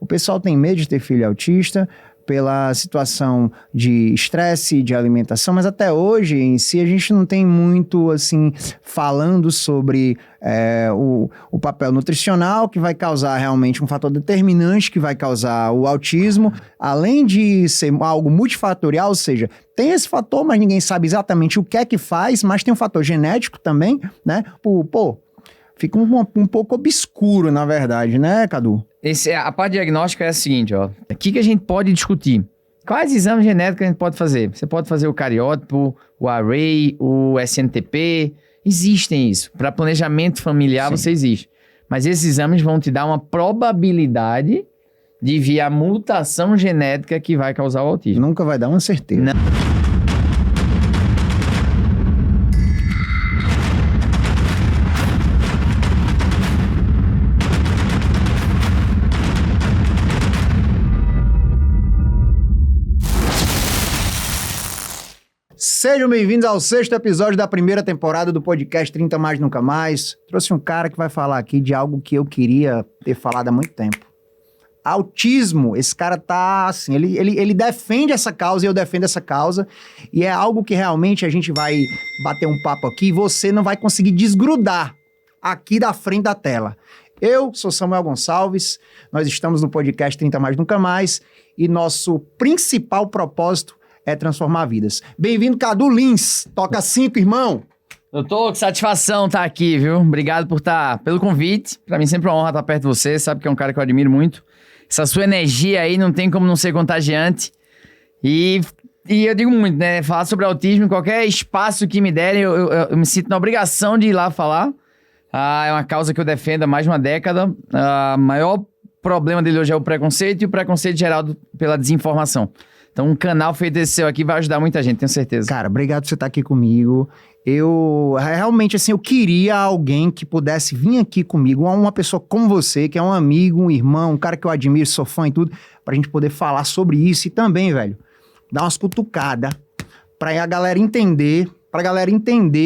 O pessoal tem medo de ter filho autista pela situação de estresse, de alimentação, mas até hoje em si a gente não tem muito, assim, falando sobre o papel nutricional que vai causar realmente um fator determinante que vai causar o autismo, além de ser algo multifatorial, ou seja, tem esse fator, mas ninguém sabe exatamente o que é que faz, mas tem um fator genético também, né? Fica um pouco obscuro, na verdade, né, Cadu? A parte diagnóstica é a seguinte, ó. O que a gente pode discutir? Quais exames genéticos a gente pode fazer? Você pode fazer o cariótipo, o array, o SNTP. Existem isso. Para planejamento familiar, Sim. você existe. Mas esses exames vão te dar uma probabilidade de vir a mutação genética que vai causar o autismo. Nunca vai dar uma certeza. Não. Sejam bem-vindos ao 6º episódio da primeira temporada do podcast 30 Mais Nunca Mais. Trouxe um cara que vai falar aqui de algo que eu queria ter falado há muito tempo. Autismo, esse cara tá assim, ele defende essa causa e eu defendo essa causa, e é algo que realmente a gente vai bater um papo aqui e você não vai conseguir desgrudar aqui da frente da tela. Eu sou Samuel Gonçalves, nós estamos no podcast 30 Mais Nunca Mais e nosso principal propósito é transformar vidas. Bem-vindo, Cadu Lins. Toca 5, irmão. Doutor, que satisfação estar aqui, viu? Obrigado pelo convite. Pra mim sempre é uma honra estar perto de você. Sabe que é um cara que eu admiro muito. Essa sua energia aí não tem como não ser contagiante. E eu digo muito, né? Falar sobre autismo em qualquer espaço que me derem, eu me sinto na obrigação de ir lá falar. É uma causa que eu defendo há mais de uma década. O maior problema dele hoje é o preconceito e o preconceito gerado pela desinformação. Então, um canal feito esse seu aqui vai ajudar muita gente, tenho certeza. Cara, obrigado por você estar aqui comigo. Eu realmente, assim, eu queria alguém que pudesse vir aqui comigo, uma pessoa como você, que é um amigo, um irmão, um cara que eu admiro, sou fã e tudo, pra gente poder falar sobre isso e também, velho, dar umas cutucadas pra a galera entender,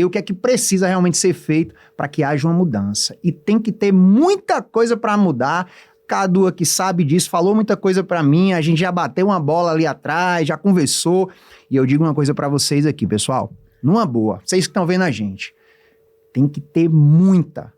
o que é que precisa realmente ser feito pra que haja uma mudança. E tem que ter muita coisa pra mudar. Cadu aqui sabe disso, falou muita coisa pra mim, a gente já bateu uma bola ali atrás, já conversou, e eu digo uma coisa pra vocês aqui, pessoal, numa boa, vocês que estão vendo a gente, tem que ter muita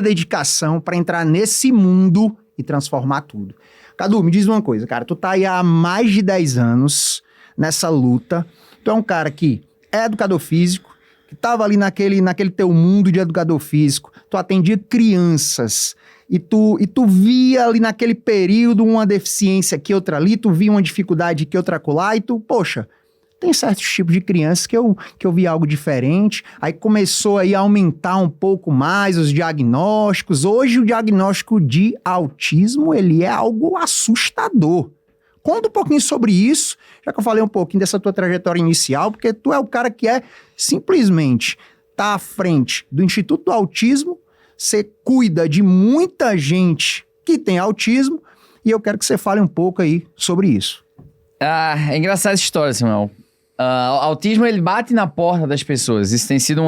dedicação pra entrar nesse mundo e transformar tudo. Cadu, me diz uma coisa, cara, tu tá aí há mais de 10 anos nessa luta, tu é um cara que é educador físico, que tava ali naquele teu mundo de educador físico, tu atendia crianças, e tu via ali naquele período uma deficiência aqui, outra ali, tu via uma dificuldade aqui, outra acolá, e tu, poxa, tem certos tipos de crianças que eu vi algo diferente, aí começou aí a aumentar um pouco mais os diagnósticos. Hoje o diagnóstico de autismo, ele é algo assustador. Conta um pouquinho sobre isso, já que eu falei um pouquinho dessa tua trajetória inicial, porque tu é o cara que simplesmente tá à frente do Instituto do Autismo. Você cuida de muita gente que tem autismo e eu quero que você fale um pouco aí sobre isso. É engraçada essa história, Samuel. O autismo, ele bate na porta das pessoas. Isso tem sido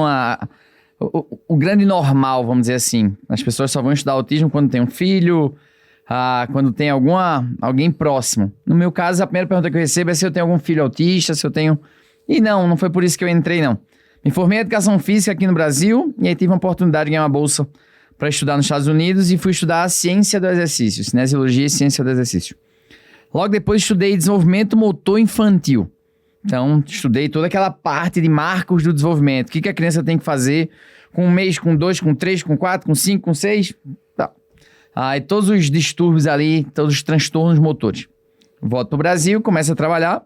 o grande normal, vamos dizer assim. As pessoas só vão estudar autismo quando tem um filho, quando tem alguém próximo. No meu caso, a primeira pergunta que eu recebo é se eu tenho algum filho autista, se eu tenho... E não foi por isso que eu entrei, não. Me formei em Educação Física aqui no Brasil e aí tive a oportunidade de ganhar uma bolsa para estudar nos Estados Unidos e fui estudar a Ciência do Exercício, Cinesiologia e Ciência do Exercício. Logo depois estudei Desenvolvimento Motor Infantil. Então, estudei toda aquela parte de marcos do desenvolvimento. O que a criança tem que fazer com 1 mês, com 2, com 3, com 4, com 5, com 6. Tá. E todos os distúrbios ali, todos os transtornos motores. Volto para o Brasil, começo a trabalhar.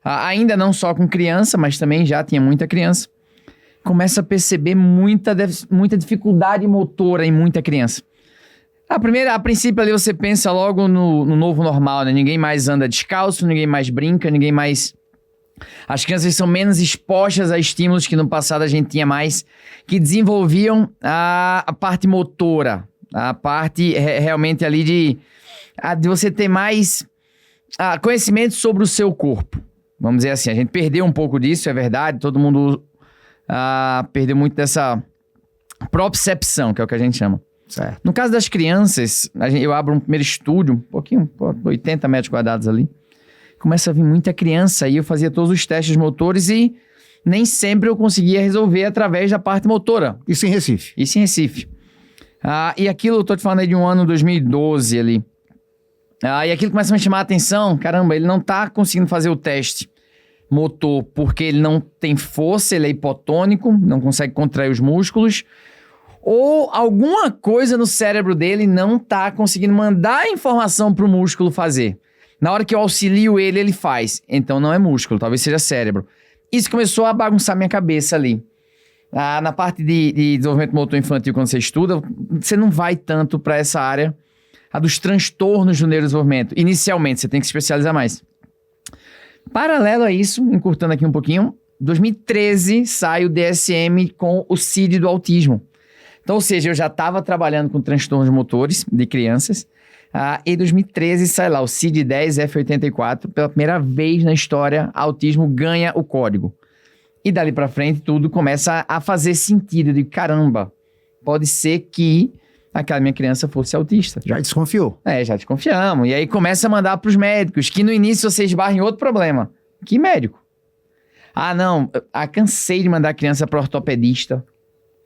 Ainda não só com criança, mas também já tinha muita criança. Começa a perceber muita dificuldade motora em muita criança. A princípio ali você pensa logo no novo normal, né? Ninguém mais anda descalço, ninguém mais brinca, ninguém mais... As crianças são menos expostas a estímulos que no passado a gente tinha mais, que desenvolviam a parte motora, a parte realmente ali de você ter mais conhecimento sobre o seu corpo. Vamos dizer assim, a gente perdeu um pouco disso, é verdade, todo mundo... perdeu muito dessa propriocepção, que é o que a gente chama. Certo. No caso das crianças, eu abro um primeiro estúdio, um pouquinho, 80 metros quadrados ali. Começa a vir muita criança e eu fazia todos os testes motores e nem sempre eu conseguia resolver através da parte motora. Isso em Recife? Isso em Recife. E aquilo, eu tô te falando aí de um ano 2012 ali. E aquilo começa a me chamar a atenção. Caramba, ele não tá conseguindo fazer o teste motor porque ele não tem força, ele é hipotônico, não consegue contrair os músculos. Ou alguma coisa no cérebro dele não tá conseguindo mandar a informação pro músculo fazer. Na hora que eu auxilio ele, ele faz. Então não é músculo, talvez seja cérebro. Isso começou a bagunçar minha cabeça ali. Na parte de desenvolvimento motor infantil, quando você estuda, você não vai tanto para essa área, a dos transtornos do neurodesenvolvimento. Inicialmente, você tem que se especializar mais. Paralelo a isso, encurtando aqui um pouquinho, 2013 sai o DSM com o CID do autismo. Então, ou seja, eu já estava trabalhando com transtornos motores de crianças. Em 2013 sai lá o CID-10-F84, pela primeira vez na história, autismo ganha o código. E dali pra frente tudo começa a fazer sentido. Eu digo, caramba, pode ser que aquela minha criança fosse autista. Já desconfiou? Já desconfiamos. E aí começa a mandar pros médicos, que no início você esbarra em outro problema. Que médico? Não, cansei de mandar a criança pro ortopedista.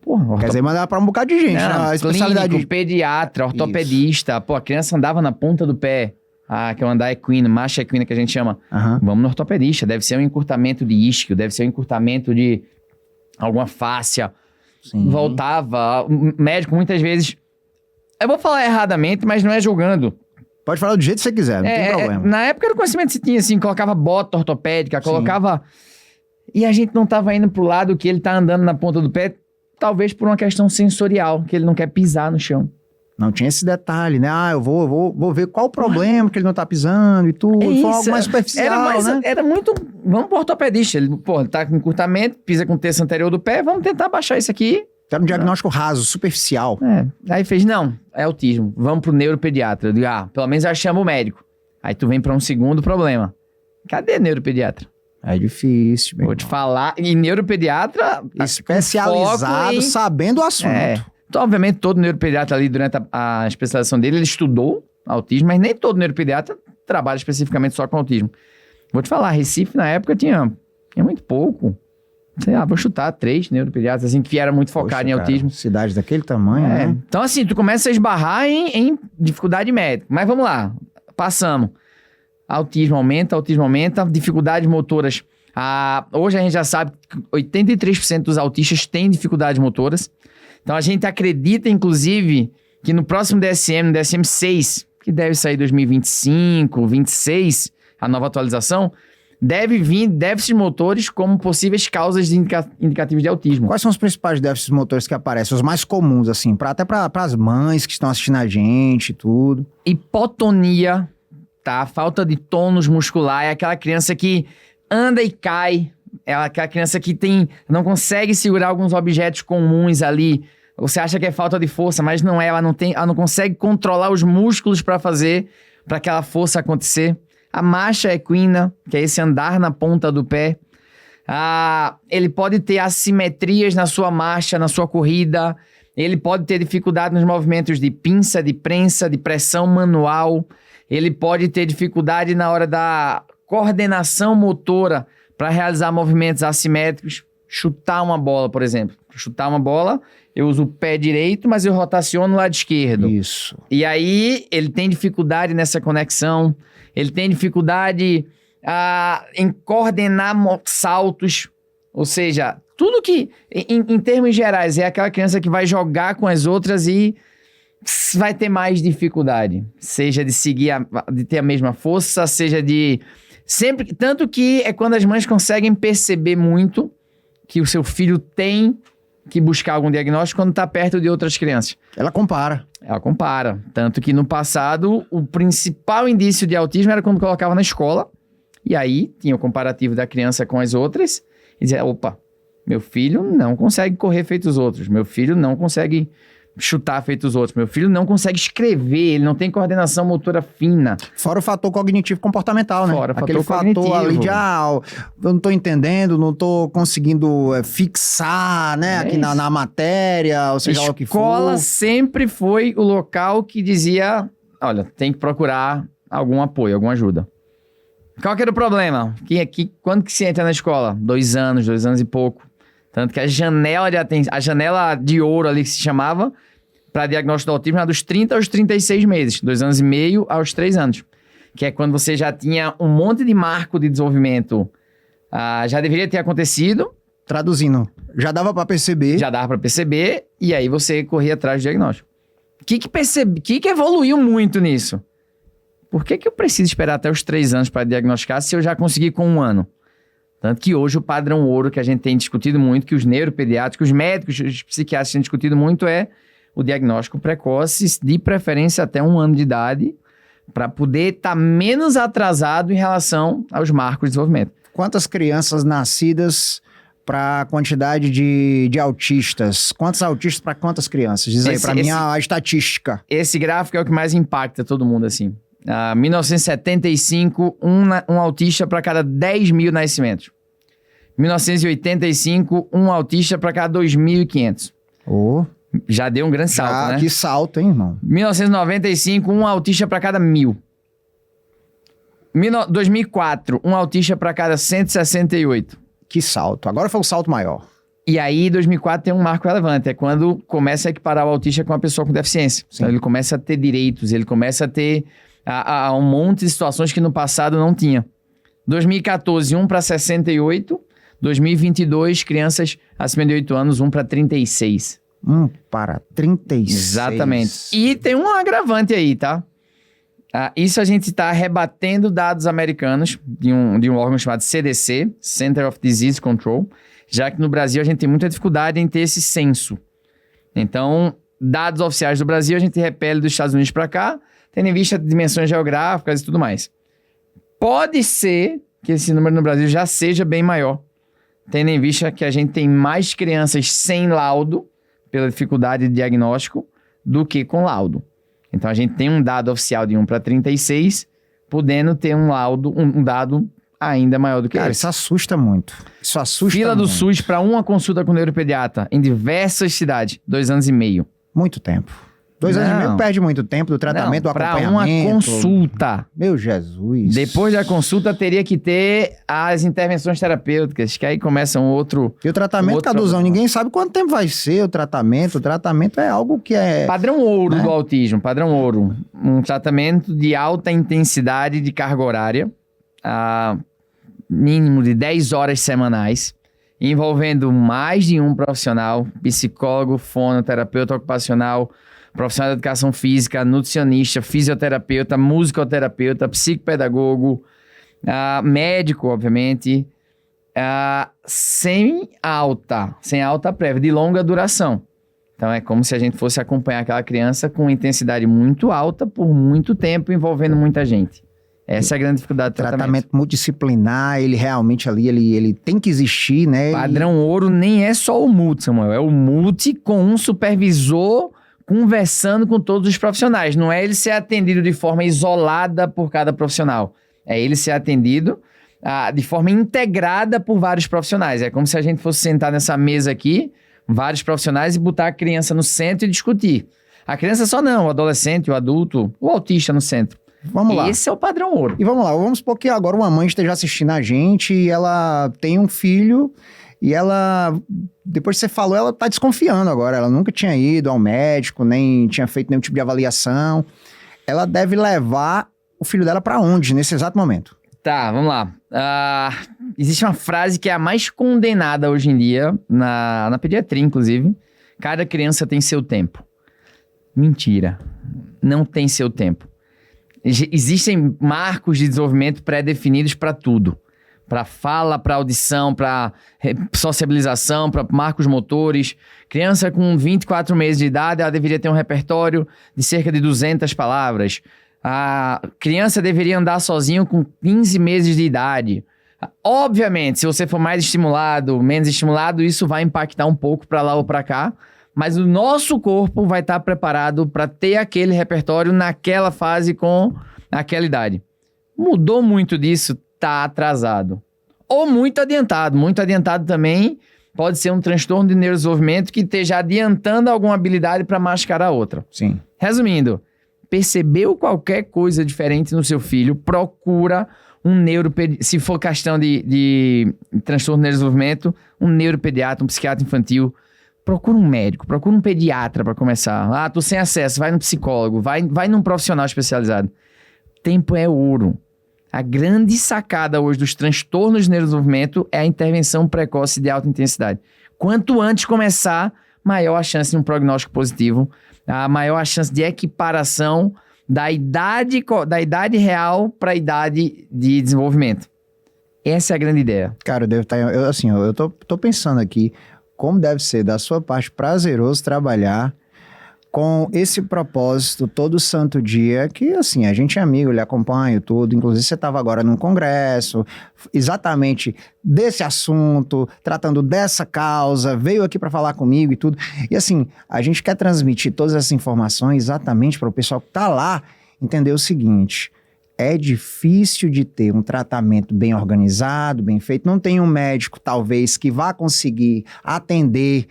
Porra, quer dizer, mandar pra um bocado de gente, não, a especialidade. Clínico, pediatra, ortopedista. Isso. Pô, a criança andava na ponta do pé. Que é o andar equino, marcha equina que a gente chama. Vamos no ortopedista. Deve ser um encurtamento de isquio, deve ser um encurtamento de alguma fáscia. Sim. Voltava. O médico, muitas vezes... Eu vou falar erradamente, mas não é julgando. Pode falar do jeito que você quiser, não tem problema. Na época era o conhecimento que se tinha, assim, colocava bota ortopédica, colocava... E a gente não tava indo pro lado que ele tá andando na ponta do pé, talvez por uma questão sensorial, que ele não quer pisar no chão. Não tinha esse detalhe, né? Eu vou ver qual o problema que ele não tá pisando e tudo. Foi algo mais superficial, né? Era muito... Vamos pro ortopedista. Ele tá com encurtamento, pisa com o terço anterior do pé, vamos tentar baixar isso aqui. Era um diagnóstico raso, superficial. Aí fez, não, é autismo. Vamos pro neuropediatra. Eu digo, pelo menos já chama o médico. Aí tu vem pra um segundo problema. Cadê neuropediatra? É difícil, Vou te falar. E neuropediatra... especializado, sabendo o assunto. Então, obviamente, todo neuropediatra ali, durante a especialização dele, ele estudou autismo, mas nem todo neuropediatra trabalha especificamente só com autismo. Vou te falar, Recife, na época, tinha muito pouco. Sei lá, vou chutar 3 neuropediatras, assim, que era muito focado em autismo. Cidade daquele tamanho, né? Então, assim, tu começa a esbarrar em dificuldade médica. Mas vamos lá, passamos. Autismo aumenta, dificuldades motoras. Hoje a gente já sabe que 83% dos autistas têm dificuldades motoras. Então a gente acredita, inclusive, que no próximo DSM, no DSM-6, que deve sair em 2025, 2026, a nova atualização, deve vir déficits motores como possíveis causas de indicativos de autismo. Quais são os principais déficits motores que aparecem? Os mais comuns, assim, até para as mães que estão assistindo a gente e tudo. Hipotonia, tá? Falta de tônus muscular, é aquela criança que anda e cai, é aquela criança que não consegue segurar alguns objetos comuns ali. Você acha que é falta de força, mas não é. Ela não consegue controlar os músculos para aquela força acontecer. A marcha equina, que é esse andar na ponta do pé. Ele pode ter assimetrias na sua marcha, na sua corrida. Ele pode ter dificuldade nos movimentos de pinça, de prensa, de pressão manual. Ele pode ter dificuldade na hora da coordenação motora para realizar movimentos assimétricos. Chutar uma bola, por exemplo. Para chutar uma bola, eu uso o pé direito, mas eu rotaciono o lado esquerdo. Isso. E aí, ele tem dificuldade nessa conexão. Ele tem dificuldade em coordenar saltos. Ou seja, tudo que, em termos gerais, é aquela criança que vai jogar com as outras e vai ter mais dificuldade. Seja de de ter a mesma força, seja de... Tanto que é quando as mães conseguem perceber muito que o seu filho tem que buscar algum diagnóstico quando está perto de outras crianças. Ela compara. Tanto que no passado, o principal indício de autismo era quando colocava na escola. E aí, tinha o comparativo da criança com as outras. E dizia, opa, meu filho não consegue correr feito os outros. Meu filho não consegue chutar feito os outros. Meu filho não consegue escrever, ele não tem coordenação motora fina. Fora o fator cognitivo comportamental, né? Fora o Aquele fator fator cognitivo. ali de, eu não tô entendendo, não tô conseguindo fixar, né? Aqui na matéria, ou seja lá o que for. Escola sempre foi o local que dizia, olha, tem que procurar algum apoio, alguma ajuda. Qual que era o problema? Quando que se entra na escola? 2 anos e pouco. Tanto que a janela de ouro ali que se chamava para diagnóstico do autismo era dos 30 aos 36 meses. 2 anos e meio aos 3 anos. Que é quando você já tinha um monte de marco de desenvolvimento. Já deveria ter acontecido. Traduzindo, já dava para perceber. Já dava para perceber. E aí você corria atrás do diagnóstico. O que evoluiu muito nisso? Por que eu preciso esperar até os 3 anos para diagnosticar se eu já consegui com 1 ano? Tanto que hoje o padrão ouro que a gente tem discutido muito, que os neuropediátricos, os médicos, os psiquiatras têm discutido muito é o diagnóstico precoce, de preferência até 1 ano de idade, para poder estar menos atrasado em relação aos marcos de desenvolvimento. Quantas crianças nascidas para a quantidade de autistas? Quantos autistas para quantas crianças? Diz aí, para mim, a estatística. Esse gráfico é o que mais impacta todo mundo, assim. 1975, um autista para cada 10 mil nascimentos. 1985, um autista para cada 2.500. Já deu um grande salto, né? Que salto, hein, irmão? 1995, um autista para cada 1.000. 2004, um autista para cada 168. Que salto. Agora foi um salto maior. E aí, 2004 tem um marco relevante. É quando começa a equiparar o autista com uma pessoa com deficiência. Sim. Então, ele começa a ter direitos, ele começa a ter um monte de situações que no passado não tinha. 2014, 1 para 68. 2022, crianças acima de 8 anos, 1 para 36. 1 para 36. Exatamente. E tem um agravante aí, tá? Isso a gente está rebatendo dados americanos de um órgão chamado CDC, Center of Disease Control, já que no Brasil a gente tem muita dificuldade em ter esse censo. Então, dados oficiais do Brasil a gente repele dos Estados Unidos para cá, tendo em vista dimensões geográficas e tudo mais. Pode ser que esse número no Brasil já seja bem maior, tendo em vista que a gente tem mais crianças sem laudo, pela dificuldade de diagnóstico, do que com laudo. Então, a gente tem um dado oficial de 1 para 36, podendo ter um dado ainda maior do que Cara, esse. isso assusta muito. Isso assusta Fila do muito. SUS para uma consulta com o neuropediatra em diversas cidades, 2 anos e meio. Muito tempo. 2 anos e meio perde muito tempo do tratamento, do acompanhamento. Para uma consulta. Meu Jesus. Depois da consulta, teria que ter as intervenções terapêuticas, que aí começa um outro... E o tratamento, Caduzão, ninguém sabe quanto tempo vai ser o tratamento. O tratamento é algo que é... Padrão ouro do autismo, padrão ouro. Um tratamento de alta intensidade de carga horária, mínimo de 10 horas semanais, envolvendo mais de um profissional, psicólogo, fonoterapeuta ocupacional, profissional de educação física, nutricionista, fisioterapeuta, musicoterapeuta, psicopedagogo, médico, obviamente, sem alta prévia, de longa duração. Então, é como se a gente fosse acompanhar aquela criança com intensidade muito alta por muito tempo, envolvendo muita gente. Essa é a grande dificuldade do tratamento. Multidisciplinar, ele realmente ali, ele tem que existir, né? Padrão ouro nem é só o multi, Samuel, é o multi com um supervisor conversando com todos os profissionais. Não é ele ser atendido de forma isolada por cada profissional. É ele ser atendido de forma integrada por vários profissionais. É como se a gente fosse sentar nessa mesa aqui, vários profissionais, e botar a criança no centro e discutir. A criança só não, o adolescente, o adulto, o autista no centro. Vamos lá. Esse é o padrão ouro. E vamos lá, vamos supor que agora uma mãe esteja assistindo a gente e ela tem um filho e ela, depois que você falou, ela tá desconfiando agora. Ela nunca tinha ido ao médico, nem tinha feito nenhum tipo de avaliação. Ela deve levar o filho dela para onde nesse exato momento? Tá, vamos lá. Existe uma frase que é a mais condenada hoje em dia, na pediatria, inclusive. Cada criança tem seu tempo. Mentira. Não tem seu tempo. Existem marcos de desenvolvimento pré-definidos para tudo. Para fala, para audição, para sociabilização, para marcos motores. Criança com 24 meses de idade, ela deveria ter um repertório de cerca de 200 palavras. A criança deveria andar sozinho com 15 meses de idade. Obviamente, se você for mais estimulado, menos estimulado, isso vai impactar um pouco para lá ou para cá. mas o nosso corpo vai estar preparado para ter aquele repertório naquela fase com aquela idade. Mudou muito disso, tá atrasado. Ou muito adiantado. Muito adiantado também pode ser um transtorno de neurodesenvolvimento que esteja adiantando alguma habilidade para mascarar outra. Sim. Resumindo, percebeu qualquer coisa diferente no seu filho, procura um neuropediatra, se for questão de transtorno de neurodesenvolvimento, um neuropediatra, um psiquiatra infantil. Procura um médico, procura um pediatra para começar. Ah, tô sem acesso, vai no psicólogo, vai num profissional especializado. Tempo é ouro. A grande sacada hoje dos transtornos de neurodesenvolvimento é a intervenção precoce de alta intensidade. Quanto antes começar, maior a chance de um prognóstico positivo, a maior a chance de equiparação da idade real para a idade de desenvolvimento. Essa é a grande ideia. Cara, eu devo estar... Eu tô pensando aqui como deve ser da sua parte prazeroso trabalhar com esse propósito todo santo dia, que assim, a gente é amigo, lhe acompanha tudo, inclusive você estava agora num congresso, exatamente desse assunto, tratando dessa causa, veio aqui para falar comigo e tudo, e assim, a gente quer transmitir todas essas informações exatamente para o pessoal que está lá entender o seguinte: é difícil de ter um tratamento bem organizado, bem feito. Não tem um médico, talvez, que vá conseguir atender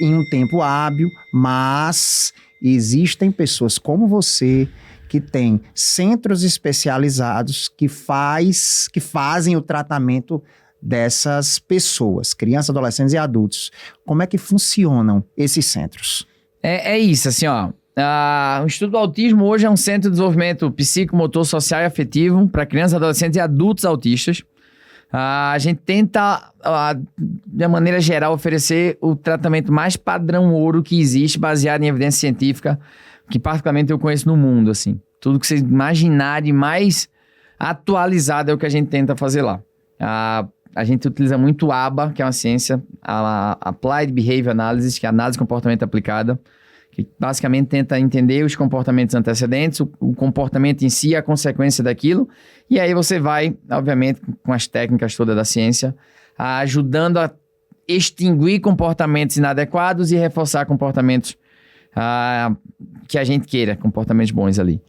em um tempo hábil, mas existem pessoas como você que têm centros especializados que fazem o tratamento dessas pessoas, crianças, adolescentes e adultos. Como é que funcionam esses centros? É isso, assim, ó. O Instituto do Autismo hoje é um centro de desenvolvimento psicomotor, social e afetivo para crianças, adolescentes e adultos autistas. A gente tenta, de maneira geral, oferecer o tratamento mais padrão ouro que existe, baseado em evidência científica, que particularmente eu conheço no mundo, assim. Tudo que vocês imaginarem de mais atualizado é o que a gente tenta fazer lá. A gente utiliza muito ABA, que é uma ciência, a Applied Behavior Analysis, que é a análise de comportamento aplicada, que basicamente tenta entender os comportamentos antecedentes, o comportamento em si, a consequência daquilo, e aí você vai, obviamente, com as técnicas todas da ciência, ajudando a extinguir comportamentos inadequados e reforçar comportamentos que a gente queira, comportamentos bons ali.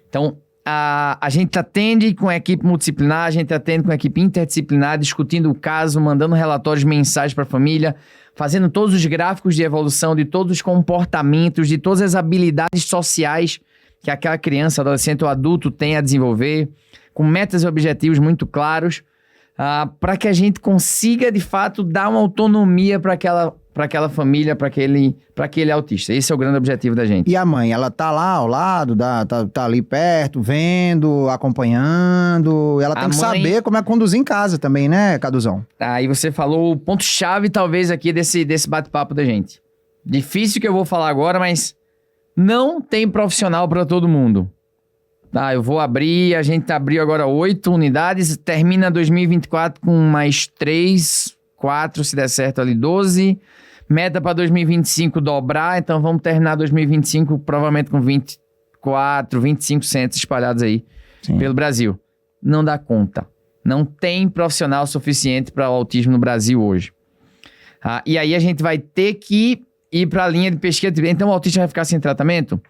Então, a gente atende com a equipe multidisciplinar, a gente atende com a equipe interdisciplinar, discutindo o caso, mandando relatórios mensais para a família, fazendo todos os gráficos de evolução de todos os comportamentos, de todas as habilidades sociais que aquela criança, adolescente ou adulto tem a desenvolver, com metas e objetivos muito claros, para que a gente consiga, de fato, dar uma autonomia para aquela família, para aquele autista. Esse é o grande objetivo da gente. E a mãe, ela tá lá ao lado, tá ali perto, vendo, acompanhando. Ela tem que saber como é conduzir em casa também, né, Caduzão? Aí você falou o ponto-chave, talvez, aqui desse bate-papo da gente. Difícil que eu vou falar agora, mas não tem profissional para todo mundo. Eu vou abrir, a gente abriu agora 8 unidades, termina 2024 com mais 3, 4, se der certo ali, 12. Meta para 2025 dobrar, então vamos terminar 2025 provavelmente com 24, 25 centros espalhados aí pelo Brasil. Não dá conta. Não tem profissional suficiente para o autismo no Brasil hoje. E aí a gente vai ter que ir para a linha de pesquisa. Então o autista vai ficar sem tratamento?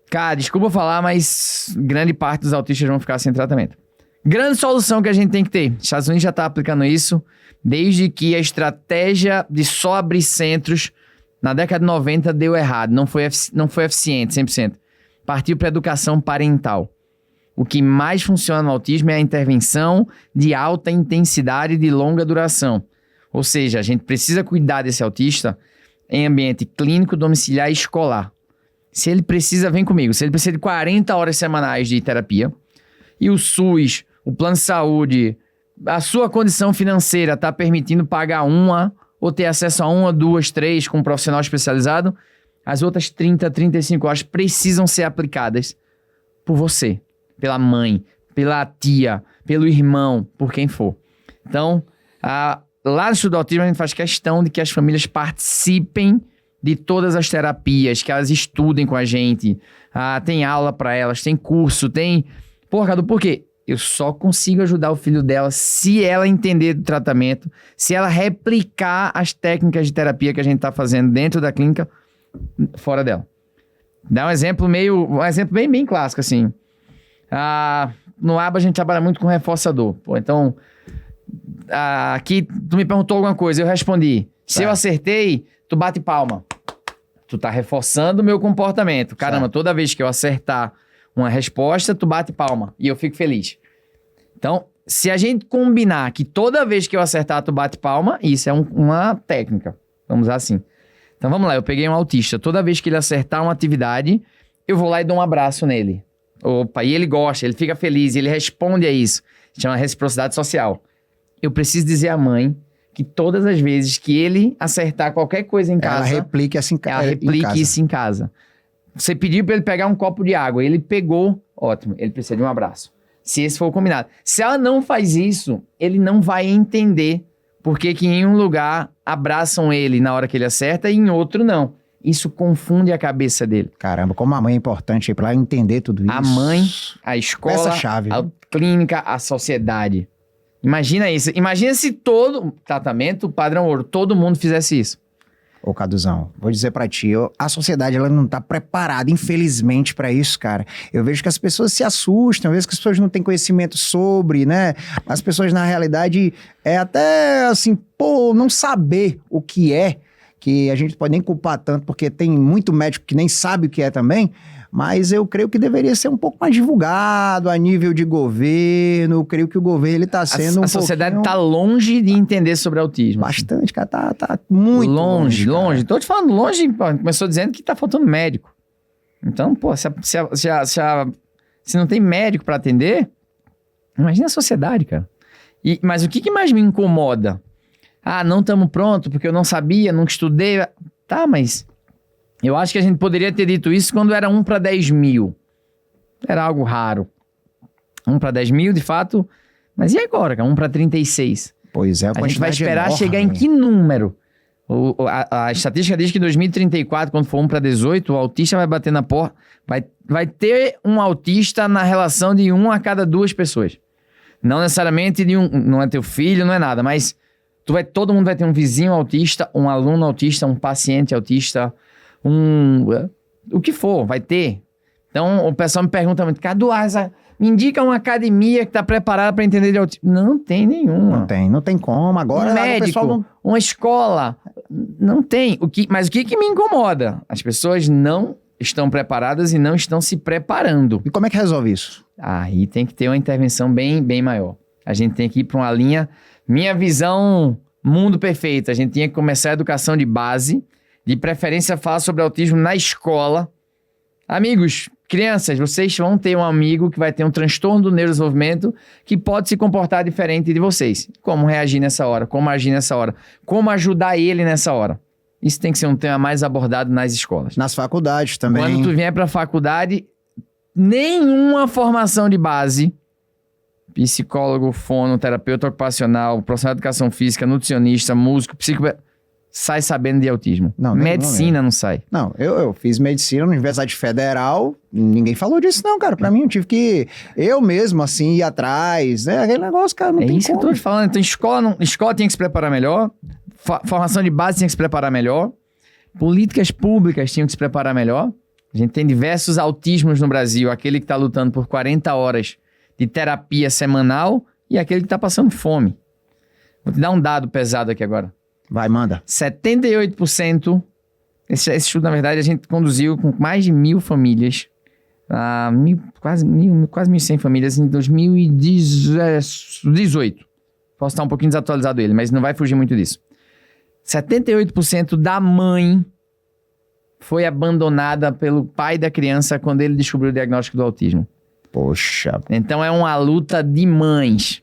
Cara, desculpa falar, mas grande parte dos autistas vão ficar sem tratamento. Grande solução que a gente tem que ter. Os Estados Unidos já está aplicando isso desde que a estratégia de só abrir centros na década de 90 deu errado. Não foi eficiente 100%. Partiu para a educação parental. O que mais funciona no autismo é a intervenção de alta intensidade e de longa duração. Ou seja, a gente precisa cuidar desse autista em ambiente clínico, domiciliar e escolar. Se ele precisa, vem comigo, se ele precisa de 40 horas semanais de terapia e o SUS, o plano de saúde, a sua condição financeira está permitindo pagar uma ou ter acesso a 1, 2, 3 com um profissional especializado, as outras 30, 35 horas precisam ser aplicadas por você, pela mãe, pela tia, pelo irmão, por quem for. Então, lá no Instituto do Autismo a gente faz questão de que as famílias participem de todas as terapias, que elas estudem com a gente, tem aula para elas, tem curso, tem... Cadu, por quê? Eu só consigo ajudar o filho dela se ela entender do tratamento, se ela replicar as técnicas de terapia que a gente está fazendo dentro da clínica, fora dela. Dá um exemplo bem clássico, assim. No ABA a gente trabalha muito com reforçador. Pô, então, aqui tu me perguntou alguma coisa, eu respondi. Se eu acertei, tu bate palma. Tu tá reforçando o meu comportamento. Caramba, toda vez que eu acertar uma resposta, tu bate palma. E eu fico feliz. Então, se a gente combinar que toda vez que eu acertar, tu bate palma, isso é uma técnica. Vamos usar assim. Então, vamos lá. Eu peguei um autista. Toda vez que ele acertar uma atividade, eu vou lá e dou um abraço nele. Opa, e ele gosta, ele fica feliz, ele responde a isso. Chama reciprocidade social. Eu preciso dizer à mãe que todas as vezes que ele acertar qualquer coisa em casa... Ela replique isso em casa. Você pediu para ele pegar um copo de água, ele pegou, ótimo, ele precisa de um abraço. Se esse for o combinado. Se ela não faz isso, ele não vai entender por que em um lugar abraçam ele na hora que ele acerta e em outro não. Isso confunde a cabeça dele. Caramba, como a mãe é importante aí pra ela entender tudo isso. A mãe, a escola, a clínica, a sociedade. Imagina isso. Imagina se todo tratamento, padrão ouro, todo mundo fizesse isso. Ô, Caduzão, vou dizer pra ti, a sociedade ela não tá preparada, infelizmente, pra isso, cara. Eu vejo que as pessoas se assustam, eu vejo que as pessoas não têm conhecimento sobre, né? As pessoas, na realidade, até assim, não saber o que é, que a gente pode nem culpar tanto, porque tem muito médico que nem sabe o que é também, mas eu creio que deveria ser um pouco mais divulgado a nível de governo. Eu creio que o governo ele tá sendo a sociedade tá longe de entender sobre autismo. Bastante, cara, tá muito longe. Tô te falando longe, pô, começou dizendo que tá faltando médico. Então, pô, se não tem médico para atender, imagina a sociedade, cara. Mas o que mais me incomoda? Não estamos prontos porque eu não sabia, nunca estudei. Tá, mas eu acho que a gente poderia ter dito isso quando era 1 para 10 mil. Era algo raro. 1 para 10 mil, de fato. Mas e agora, cara? 1 para 36. Pois é, a gente vai esperar chegar em que número? A estatística diz que em 2034, quando for 1 para 18, o autista vai bater na porta. Vai ter um autista na relação de 1 a cada 2 pessoas. Não necessariamente não é teu filho, não é nada, mas todo mundo vai ter um vizinho autista, um aluno autista, um paciente autista, o que for, vai ter. Então, o pessoal me pergunta muito, Cadu, me indica uma academia que está preparada para entender de autismo. Não tem nenhuma. Não tem como. Agora, um médico, uma escola, não tem. Mas o que me incomoda? As pessoas não estão preparadas e não estão se preparando. E como é que resolve isso? Aí tem que ter uma intervenção bem, bem maior. A gente tem que ir para uma linha... Minha visão, mundo perfeito. A gente tinha que começar a educação de base, de preferência falar sobre autismo na escola. Amigos, crianças, vocês vão ter um amigo que vai ter um transtorno do neurodesenvolvimento que pode se comportar diferente de vocês. Como reagir nessa hora? Como agir nessa hora? Como ajudar ele nessa hora? Isso tem que ser um tema mais abordado nas escolas. Nas faculdades também. Quando tu vier para a faculdade, nenhuma formação de base... Psicólogo, fono, terapeuta ocupacional, profissional de educação física, nutricionista, músico, sai sabendo de autismo. Medicina não sai. Não, eu fiz medicina na Universidade Federal, ninguém falou disso não, cara. Pra mim, eu tive que, eu mesmo, assim, ir atrás, né? Aquele negócio, cara, não tem como. É isso que eu tô te falando. Então, escola tinha que se preparar melhor, formação de base tinha que se preparar melhor, políticas públicas tinham que se preparar melhor. A gente tem diversos autismos no Brasil, aquele que tá lutando por 40 horas de terapia semanal e aquele que tá passando fome. Vou te dar um dado pesado aqui agora. Vai, manda. 78%, esse estudo, na verdade, a gente conduziu com mais de 1.000 famílias, quase 1.100 famílias em 2018. Posso estar um pouquinho desatualizado ele, mas não vai fugir muito disso. 78% da mãe foi abandonada pelo pai da criança quando ele descobriu o diagnóstico do autismo. Poxa. Então é uma luta de mães.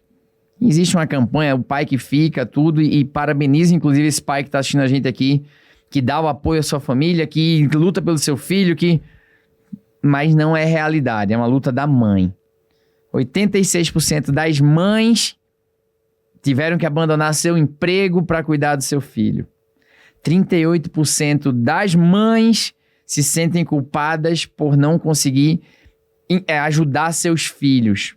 Existe uma campanha, o pai que fica, tudo, e parabeniza inclusive esse pai que está assistindo a gente aqui, que dá o apoio à sua família, que luta pelo seu filho, mas não é realidade, é uma luta da mãe. 86% das mães tiveram que abandonar seu emprego para cuidar do seu filho. 38% das mães se sentem culpadas por não conseguir ajudar seus filhos.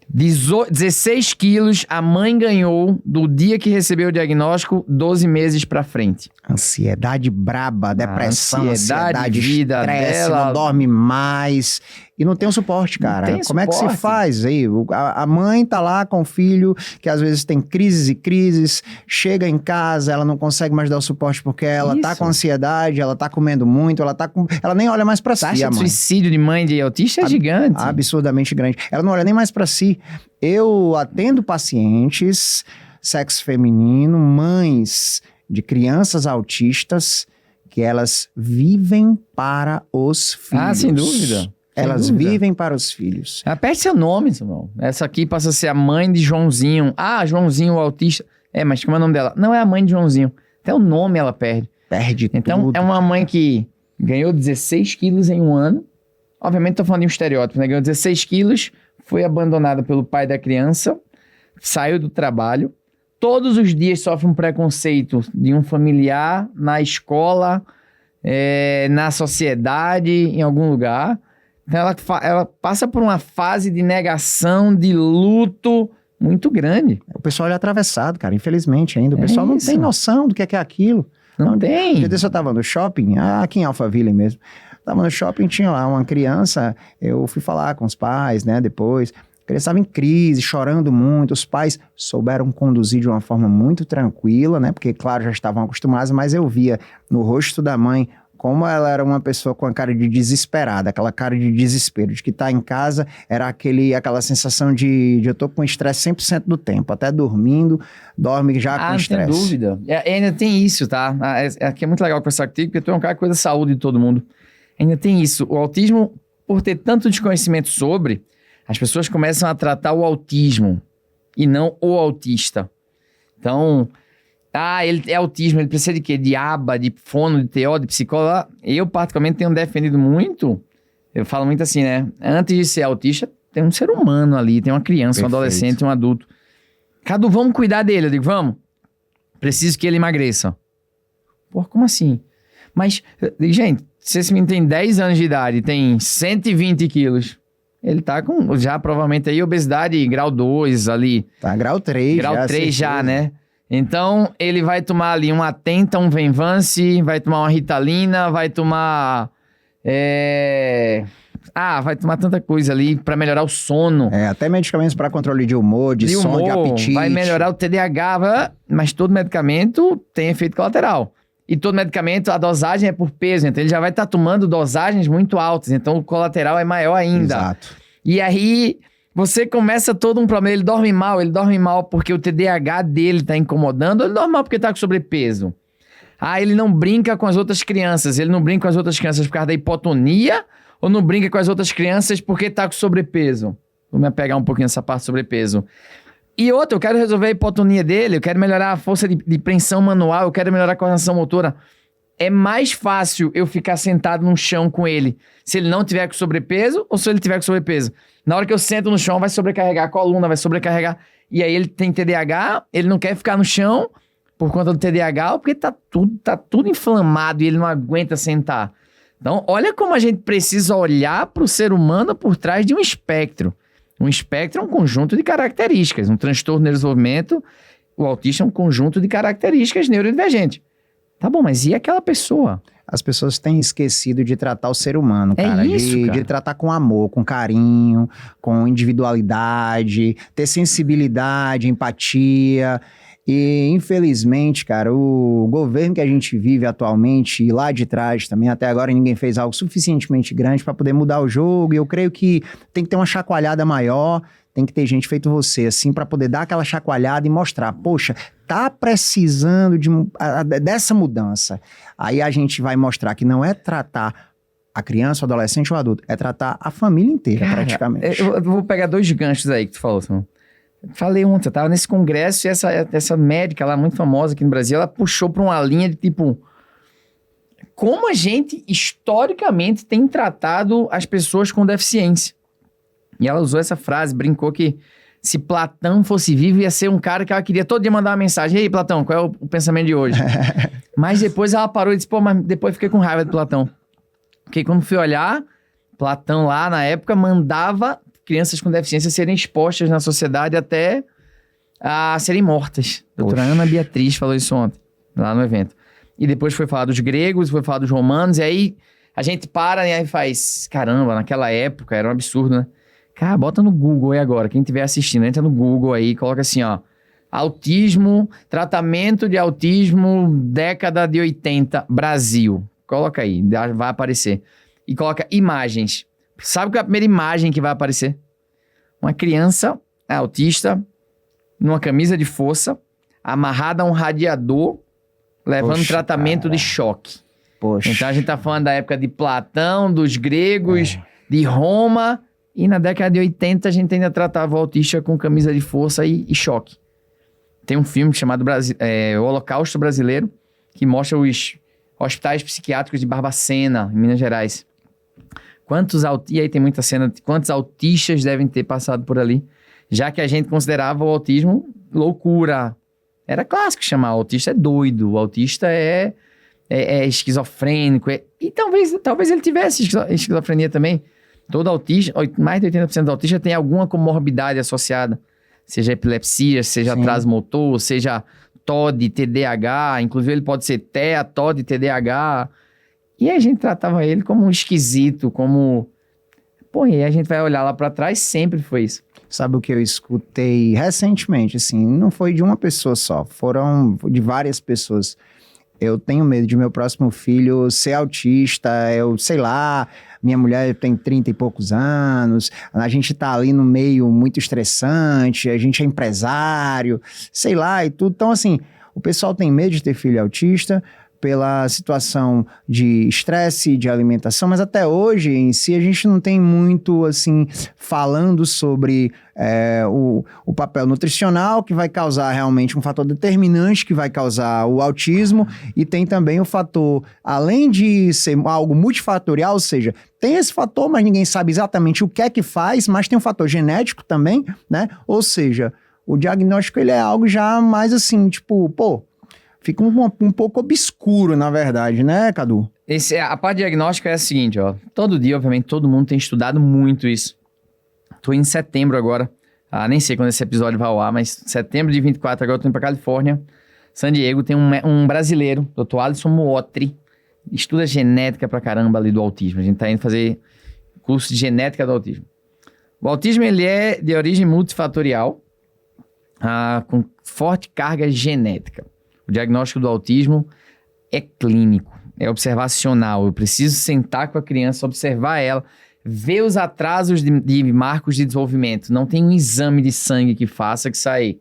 16 quilos a mãe ganhou do dia que recebeu o diagnóstico, 12 meses pra frente. Ansiedade braba, depressão, ansiedade, vida estresse, dela. não dorme mais. E não tem um suporte, cara. tem Como é que se suporte. faz aí? A mãe tá lá com o filho, que às vezes tem crises e crises, chega em casa, ela não consegue mais dar o suporte porque ela tá Isso. com ansiedade, ela tá comendo muito, ela nem olha mais pra A si, taxa a de mãe. suicídio de mãe de autista é gigante. Absurdamente grande. Ela não olha nem mais pra si. Eu atendo pacientes, sexo feminino, mães de crianças autistas, que elas vivem para os filhos. Sem dúvida. Elas vivem para os filhos. Aperte seu nome, Samuel. Essa aqui passa a ser a mãe de Joãozinho. Joãozinho, o autista. Mas como é o nome dela? Não é a mãe de Joãozinho. Até o nome ela perde. Perde Então, tudo. é uma mãe que ganhou 16 quilos em um ano. Obviamente, tô falando de um estereótipo, né? Ganhou 16 quilos, foi abandonada pelo pai da criança, saiu do trabalho. Todos os dias sofre um preconceito de um familiar na escola, na sociedade, em algum lugar. Então, ela passa por uma fase de negação, de luto muito grande. O pessoal é atravessado, cara, infelizmente ainda. O É pessoal não isso. tem noção do que é aquilo. Não tem. Eu estava no shopping, aqui em Alphaville mesmo. Tava no shopping, tinha lá uma criança, eu fui falar com os pais, né, depois. A criança estava em crise, chorando muito. Os pais souberam conduzir de uma forma muito tranquila, né, porque, claro, já estavam acostumados, mas eu via no rosto da mãe como ela era uma pessoa com a cara de desesperada, aquela cara de desespero, de que tá em casa, era aquela sensação de eu tô com estresse 100% do tempo, até dormindo, dorme já com Não estresse. tem dúvida. Ainda tem isso, tá? Aqui é muito legal conversar contigo, porque tu é um cara que cuida da saúde de todo mundo. Ainda tem isso. O autismo, por ter tanto desconhecimento sobre, as pessoas começam a tratar o autismo e não o autista. Então, ele é autismo, ele precisa de quê? De aba, de fono, de TO, de psicólogo. Eu, particularmente, tenho defendido muito, eu falo muito assim, né? Antes de ser autista, tem um ser humano ali, tem uma criança, Perfeito. um adolescente, um adulto. Cadu, vamos cuidar dele. Eu digo, vamos. Preciso que ele emagreça. Pô, como assim? Mas, gente, se esse menino tem 10 anos de idade, tem 120 quilos, ele tá com já provavelmente aí obesidade grau 2 ali. Tá, grau 3 Grau já. 3 já, certeza. né? Então, ele vai tomar ali um Atenta, um Venvance, vai tomar uma Ritalina, vai tomar... vai tomar tanta coisa ali pra melhorar o sono. Até medicamentos para controle de humor, de sono, de apetite. Vai melhorar o TDAH, mas todo medicamento tem efeito colateral. E todo medicamento, a dosagem é por peso, então ele já vai estar tomando dosagens muito altas, então o colateral é maior ainda. Exato. E aí, você começa todo um problema, ele dorme mal porque o TDAH dele tá incomodando, ou ele dorme mal porque tá com sobrepeso? Ele não brinca com as outras crianças, ele não brinca com as outras crianças por causa da hipotonia, ou não brinca com as outras crianças porque tá com sobrepeso? Vou me apegar um pouquinho nessa parte de sobrepeso. E outra, eu quero resolver a hipotonia dele, eu quero melhorar a força de preensão manual, eu quero melhorar a coordenação motora. É mais fácil eu ficar sentado no chão com ele se ele não tiver com sobrepeso ou se ele tiver com sobrepeso. Na hora que eu sento no chão, vai sobrecarregar a coluna, vai sobrecarregar. E aí ele tem TDAH, ele não quer ficar no chão por conta do TDAH, porque tá tudo inflamado e ele não aguenta sentar. Então, olha como a gente precisa olhar para o ser humano por trás de um espectro. Um espectro é um conjunto de características. Um transtorno de neurodesenvolvimento, o autista é um conjunto de características neurodivergentes. Tá bom, mas e aquela pessoa? As pessoas têm esquecido de tratar o ser humano, cara. Isso, cara. De tratar com amor, com carinho, com individualidade, ter sensibilidade, empatia. E, infelizmente, cara, o governo que a gente vive atualmente, e lá de trás também, até agora ninguém fez algo suficientemente grande para poder mudar o jogo. E eu creio que tem que ter uma chacoalhada maior, tem que ter gente feito você, assim, para poder dar aquela chacoalhada e mostrar, poxa, tá precisando dessa mudança. Aí a gente vai mostrar que não é tratar a criança, o adolescente ou o adulto, é tratar a família inteira, Cara, praticamente. Eu vou pegar 2 ganchos aí que tu falou, Samuel. Falei ontem, eu tava nesse congresso e essa médica lá, muito famosa aqui no Brasil, ela puxou pra uma linha de tipo... Como a gente, historicamente, tem tratado as pessoas com deficiência. E ela usou essa frase, brincou que se Platão fosse vivo, ia ser um cara que ela queria todo dia mandar uma mensagem. E aí, Platão, qual é o pensamento de hoje? Mas depois ela parou e disse, mas depois fiquei com raiva de Platão. Porque quando fui olhar, Platão lá, na época, mandava crianças com deficiência serem expostas na sociedade até a serem mortas. A doutora Ana Beatriz falou isso ontem, lá no evento. E depois foi falar dos gregos, foi falar dos romanos, e aí a gente para e aí faz, caramba, naquela época era um absurdo, né? Cara, bota no Google aí agora, quem estiver assistindo, entra no Google aí, coloca assim, ó, autismo, tratamento de autismo, década de 80, Brasil. Coloca aí, vai aparecer. E coloca imagens. Sabe qual é a primeira imagem que vai aparecer? Uma criança autista, numa camisa de força, amarrada a um radiador, levando tratamento de choque. Poxa. Então a gente tá falando da época de Platão, dos gregos, de Roma, e na década de 80 a gente ainda tratava o autista com camisa de força e choque. Tem um filme chamado O Holocausto Brasileiro, que mostra os hospitais psiquiátricos de Barbacena, em Minas Gerais. E aí tem muita cena de quantos autistas devem ter passado por ali, já que a gente considerava o autismo loucura. Era clássico chamar o autista é doido, o autista é esquizofrênico. E talvez ele tivesse esquizofrenia também. Todo autista, mais de 80% do autista tem alguma comorbidade associada. Seja epilepsia, seja atraso motor, seja TOD, TDAH. Inclusive ele pode ser TEA, TOD, TDAH. E a gente tratava ele como um esquisito, como... Pô, e a gente vai olhar lá pra trás, sempre foi isso. Sabe o que eu escutei recentemente, assim, não foi de uma pessoa só, foram de várias pessoas. Eu tenho medo de meu próximo filho ser autista, sei lá, minha mulher tem 30 e poucos anos, a gente tá ali no meio muito estressante, a gente é empresário, sei lá, e tudo. Então, assim, o pessoal tem medo de ter filho autista pela situação de estresse, de alimentação, mas até hoje em si a gente não tem muito, assim, falando sobre o papel nutricional que vai causar realmente um fator determinante que vai causar o autismo, e tem também o fator, além de ser algo multifatorial, ou seja, tem esse fator, mas ninguém sabe exatamente o que é que faz, mas tem um fator genético também, né? Ou seja, o diagnóstico ele é algo já mais assim, tipo, fica um pouco obscuro, na verdade, né, Cadu? A parte diagnóstica é a seguinte, ó. Todo dia, obviamente, todo mundo tem estudado muito isso. Tô em setembro agora. Nem sei quando esse episódio vai ao ar, mas setembro de 24 agora eu tô indo pra Califórnia. San Diego tem um brasileiro, Dr. Alisson Muotri. Estuda genética pra caramba ali do autismo. A gente tá indo fazer curso de genética do autismo. O autismo, ele é de origem multifatorial, com forte carga genética. O diagnóstico do autismo é clínico, é observacional. Eu preciso sentar com a criança, observar ela, ver os atrasos de marcos de desenvolvimento. Não tem um exame de sangue que faça que saia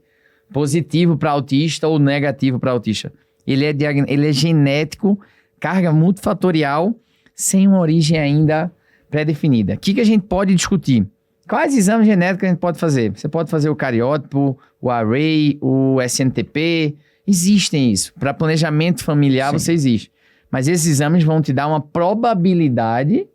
positivo para autista ou negativo para autista. Ele é genético, carga multifatorial, sem uma origem ainda pré-definida. O que a gente pode discutir? Quais exames genéticos a gente pode fazer? Você pode fazer o cariótipo, o array, o SNTP... Existem isso. Para planejamento familiar, você existe. Mas esses exames vão te dar uma probabilidade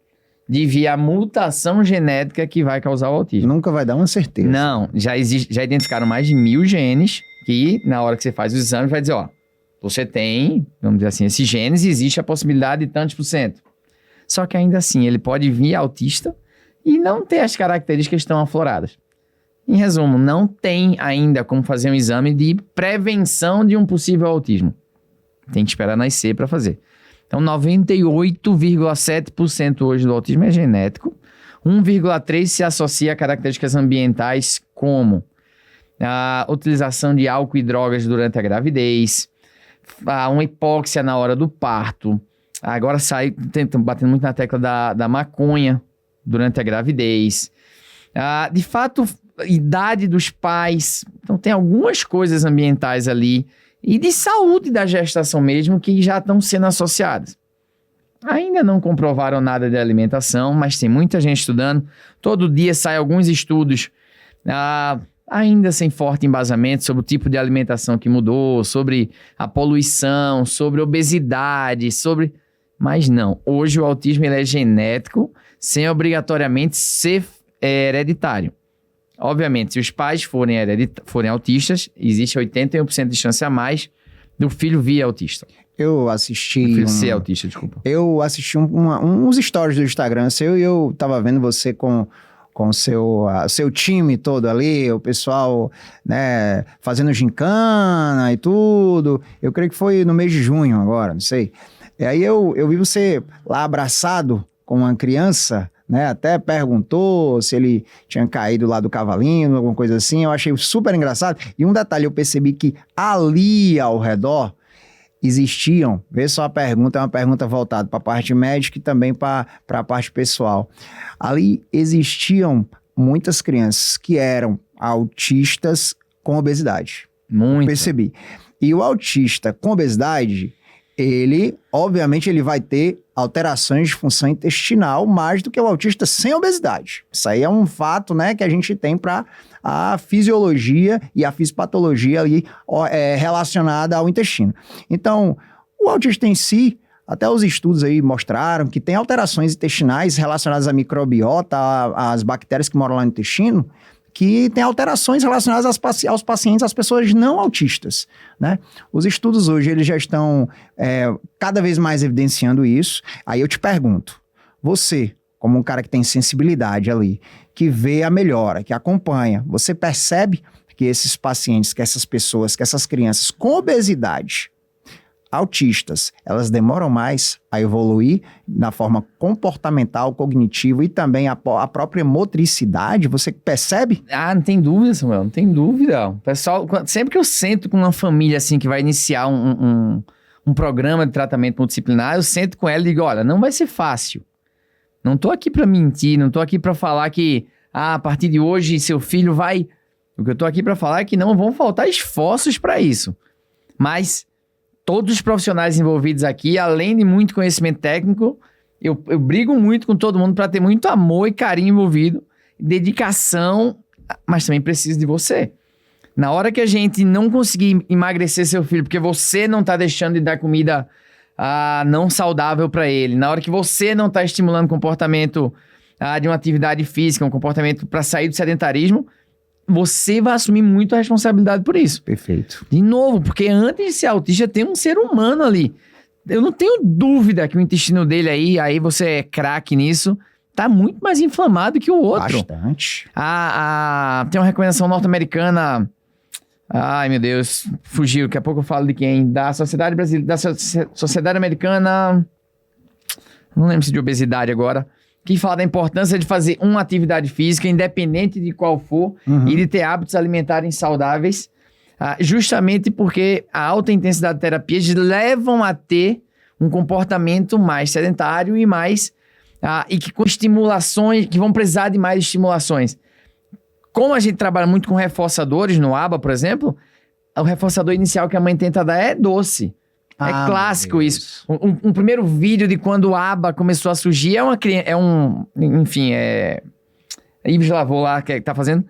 de vir a mutação genética que vai causar o autismo. Nunca vai dar uma certeza. Não. Já identificaram mais de 1000 genes que, na hora que você faz o exame, vai dizer, você tem, vamos dizer assim, esses genes e existe a possibilidade de tantos %. Só que ainda assim, ele pode vir autista e não ter as características tão afloradas. Em resumo, não tem ainda como fazer um exame de prevenção de um possível autismo. Tem que esperar nascer para fazer. Então, 98,7% hoje do autismo é genético. 1,3% se associa a características ambientais como a utilização de álcool e drogas durante a gravidez, uma hipóxia na hora do parto. Agora batendo muito na tecla da maconha durante a gravidez. De fato... idade dos pais, então tem algumas coisas ambientais ali e de saúde da gestação mesmo que já estão sendo associadas. Ainda não comprovaram nada de alimentação, mas tem muita gente estudando. Todo dia saem alguns estudos, ainda sem forte embasamento, sobre o tipo de alimentação que mudou, sobre a poluição, sobre obesidade, Mas não, hoje o autismo ele é genético, sem obrigatoriamente ser hereditário. Obviamente, se os pais forem autistas, existe 81% de chance a mais do filho vir autista. Eu assisti... Do filho ser autista, desculpa. Eu assisti uns stories do Instagram seu e eu tava vendo você com com o seu time todo ali, o pessoal, né, fazendo gincana e tudo. Eu creio que foi no mês de junho agora, não sei. E aí eu vi você lá abraçado com uma criança, né, até perguntou se ele tinha caído lá do cavalinho, alguma coisa assim. Eu achei super engraçado. E um detalhe, eu percebi que ali ao redor existiam, vê só a pergunta, é uma pergunta voltada para a parte médica e também para a parte pessoal. Ali existiam muitas crianças que eram autistas com obesidade. Muito. Percebi. E o autista com obesidade, ele, obviamente, ele vai ter alterações de função intestinal mais do que o autista sem obesidade. Isso aí é um fato, né, que a gente tem para a fisiologia e a fisiopatologia ali relacionada ao intestino. Então, o autista em si, até os estudos aí mostraram que tem alterações intestinais relacionadas à microbiota, às bactérias que moram lá no intestino, que tem alterações relacionadas aos pacientes, às pessoas não autistas, né? Os estudos hoje, eles já estão cada vez mais evidenciando isso. Aí eu te pergunto, você, como um cara que tem sensibilidade ali, que vê a melhora, que acompanha, você percebe que esses pacientes, que essas pessoas, que essas crianças com obesidade, autistas, elas demoram mais a evoluir na forma comportamental, cognitiva e também a própria motricidade? Você percebe? Ah, não tem dúvida, Samuel, não tem dúvida. O pessoal, sempre que eu sento com uma família assim que vai iniciar um programa de tratamento multidisciplinar, eu sento com ela e digo, olha, não vai ser fácil. Não tô aqui para mentir, não tô aqui para falar que a partir de hoje seu filho vai... O que eu tô aqui para falar é que não vão faltar esforços para isso. Mas todos os profissionais envolvidos aqui, além de muito conhecimento técnico, eu brigo muito com todo mundo para ter muito amor e carinho envolvido, dedicação, mas também preciso de você. Na hora que a gente não conseguir emagrecer seu filho, porque você não tá deixando de dar comida não saudável para ele, na hora que você não tá estimulando o comportamento de uma atividade física, um comportamento para sair do sedentarismo, você vai assumir muito a responsabilidade por isso. Perfeito. De novo, porque antes de ser autista tem um ser humano ali. Eu não tenho dúvida que o intestino dele aí você é craque nisso, tá muito mais inflamado que o outro. Bastante. Tem uma recomendação norte-americana, ai meu Deus, fugiu, daqui a pouco eu falo de quem, da Sociedade Brasileira, da Sociedade Americana, não lembro se de obesidade agora, que fala da importância de fazer uma atividade física, independente de qual for, e de ter hábitos alimentares saudáveis, justamente porque a alta intensidade de terapias levam a ter um comportamento mais sedentário e mais... e que com estimulações, que vão precisar de mais estimulações. Como a gente trabalha muito com reforçadores no ABA, por exemplo, o reforçador inicial que a mãe tenta dar é doce. É clássico isso. Um primeiro vídeo de quando o ABA começou a surgir Yves Lavaux lá, que tá fazendo,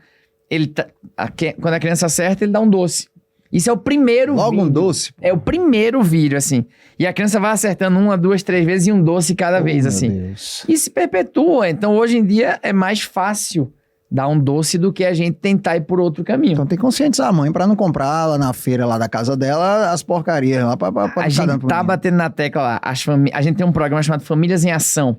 quando a criança acerta, ele dá um doce. Isso é o primeiro vídeo. Logo um doce? É o primeiro vídeo, assim. E a criança vai acertando 1, 2, 3 vezes e um doce cada vez, assim. Deus. E se perpetua. Então, hoje em dia, é mais fácil dar um doce do que a gente tentar ir por outro caminho. Então tem que conscientizar a mãe pra não comprar lá na feira lá da casa dela as porcarias lá pra a gente tá batendo na tecla lá. A gente tem um programa chamado Famílias em Ação,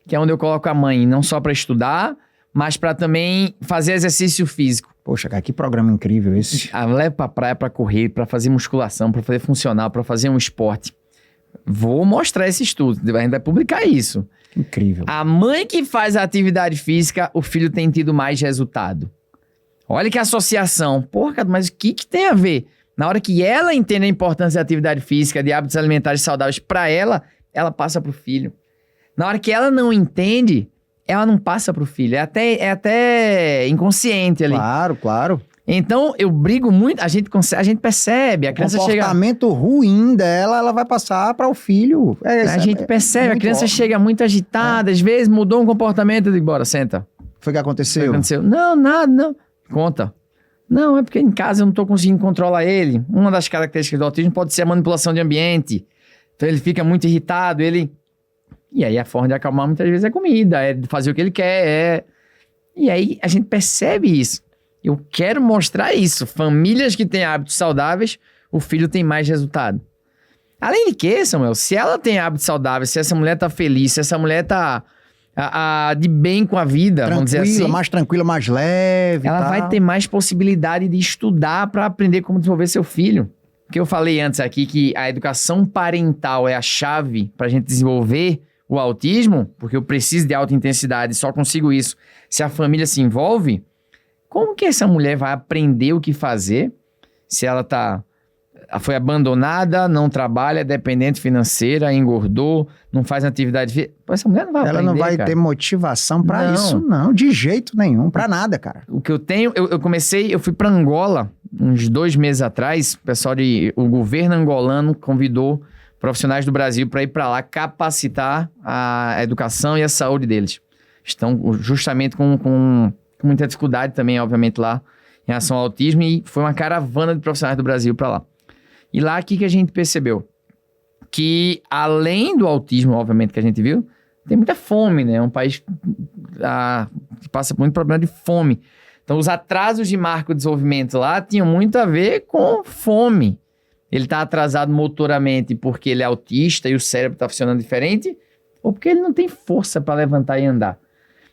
que é onde eu coloco a mãe não só pra estudar, mas pra também fazer exercício físico. Poxa, cara, que programa incrível esse. Leva pra praia pra correr, pra fazer musculação, pra fazer funcional, pra fazer um esporte. Vou mostrar esse estudo, a gente vai publicar isso. Incrível. A mãe que faz a atividade física, o filho tem tido mais resultado. Olha que associação. Porra, mas o que tem a ver? Na hora que ela entende a importância da atividade física, de hábitos alimentares saudáveis pra ela, ela passa pro filho. Na hora que ela não entende, ela não passa pro filho. É até inconsciente ali. Claro, claro. Então, eu brigo muito, a gente percebe, a criança chega... O comportamento ruim dela, ela vai passar para o filho. A gente percebe, a criança chega muito agitada, às vezes mudou um comportamento, eu digo, bora, senta. Foi o que aconteceu? Não, nada, não. Conta. Não, é porque em casa eu não tô conseguindo controlar ele. Uma das características do autismo pode ser a manipulação de ambiente. Então, ele fica muito irritado, E aí, a forma de acalmar muitas vezes é comida, é fazer o que ele quer, E aí, a gente percebe isso. Eu quero mostrar isso. Famílias que têm hábitos saudáveis, o filho tem mais resultado. Além de que, Samuel, se ela tem hábitos saudáveis, se essa mulher tá feliz, se essa mulher tá de bem com a vida, vamos dizer assim. Mais tranquila, mais leve. Ela vai ter mais possibilidade de estudar para aprender como desenvolver seu filho. Porque eu falei antes aqui que a educação parental é a chave para a gente desenvolver o autismo, porque eu preciso de alta intensidade, só consigo isso se a família se envolve. Como que essa mulher vai aprender o que fazer se ela foi abandonada, não trabalha, é dependente financeira, engordou, não faz atividade física? Essa mulher não vai aprender, ela não vai ter motivação pra isso, não. De jeito nenhum, pra nada, cara. O que eu tenho... Eu fui pra Angola uns 2 meses atrás. O governo angolano convidou profissionais do Brasil para ir para lá capacitar a educação e a saúde deles. Estão justamente com muita dificuldade também, obviamente, lá em relação ao autismo, e foi uma caravana de profissionais do Brasil para lá. E lá, o que a gente percebeu? Que além do autismo, obviamente, que a gente viu, tem muita fome, né? É um país que passa por muito problema de fome. Então, os atrasos de marco de desenvolvimento lá tinham muito a ver com fome. Ele está atrasado motoramente porque ele é autista e o cérebro está funcionando diferente, ou porque ele não tem força para levantar e andar.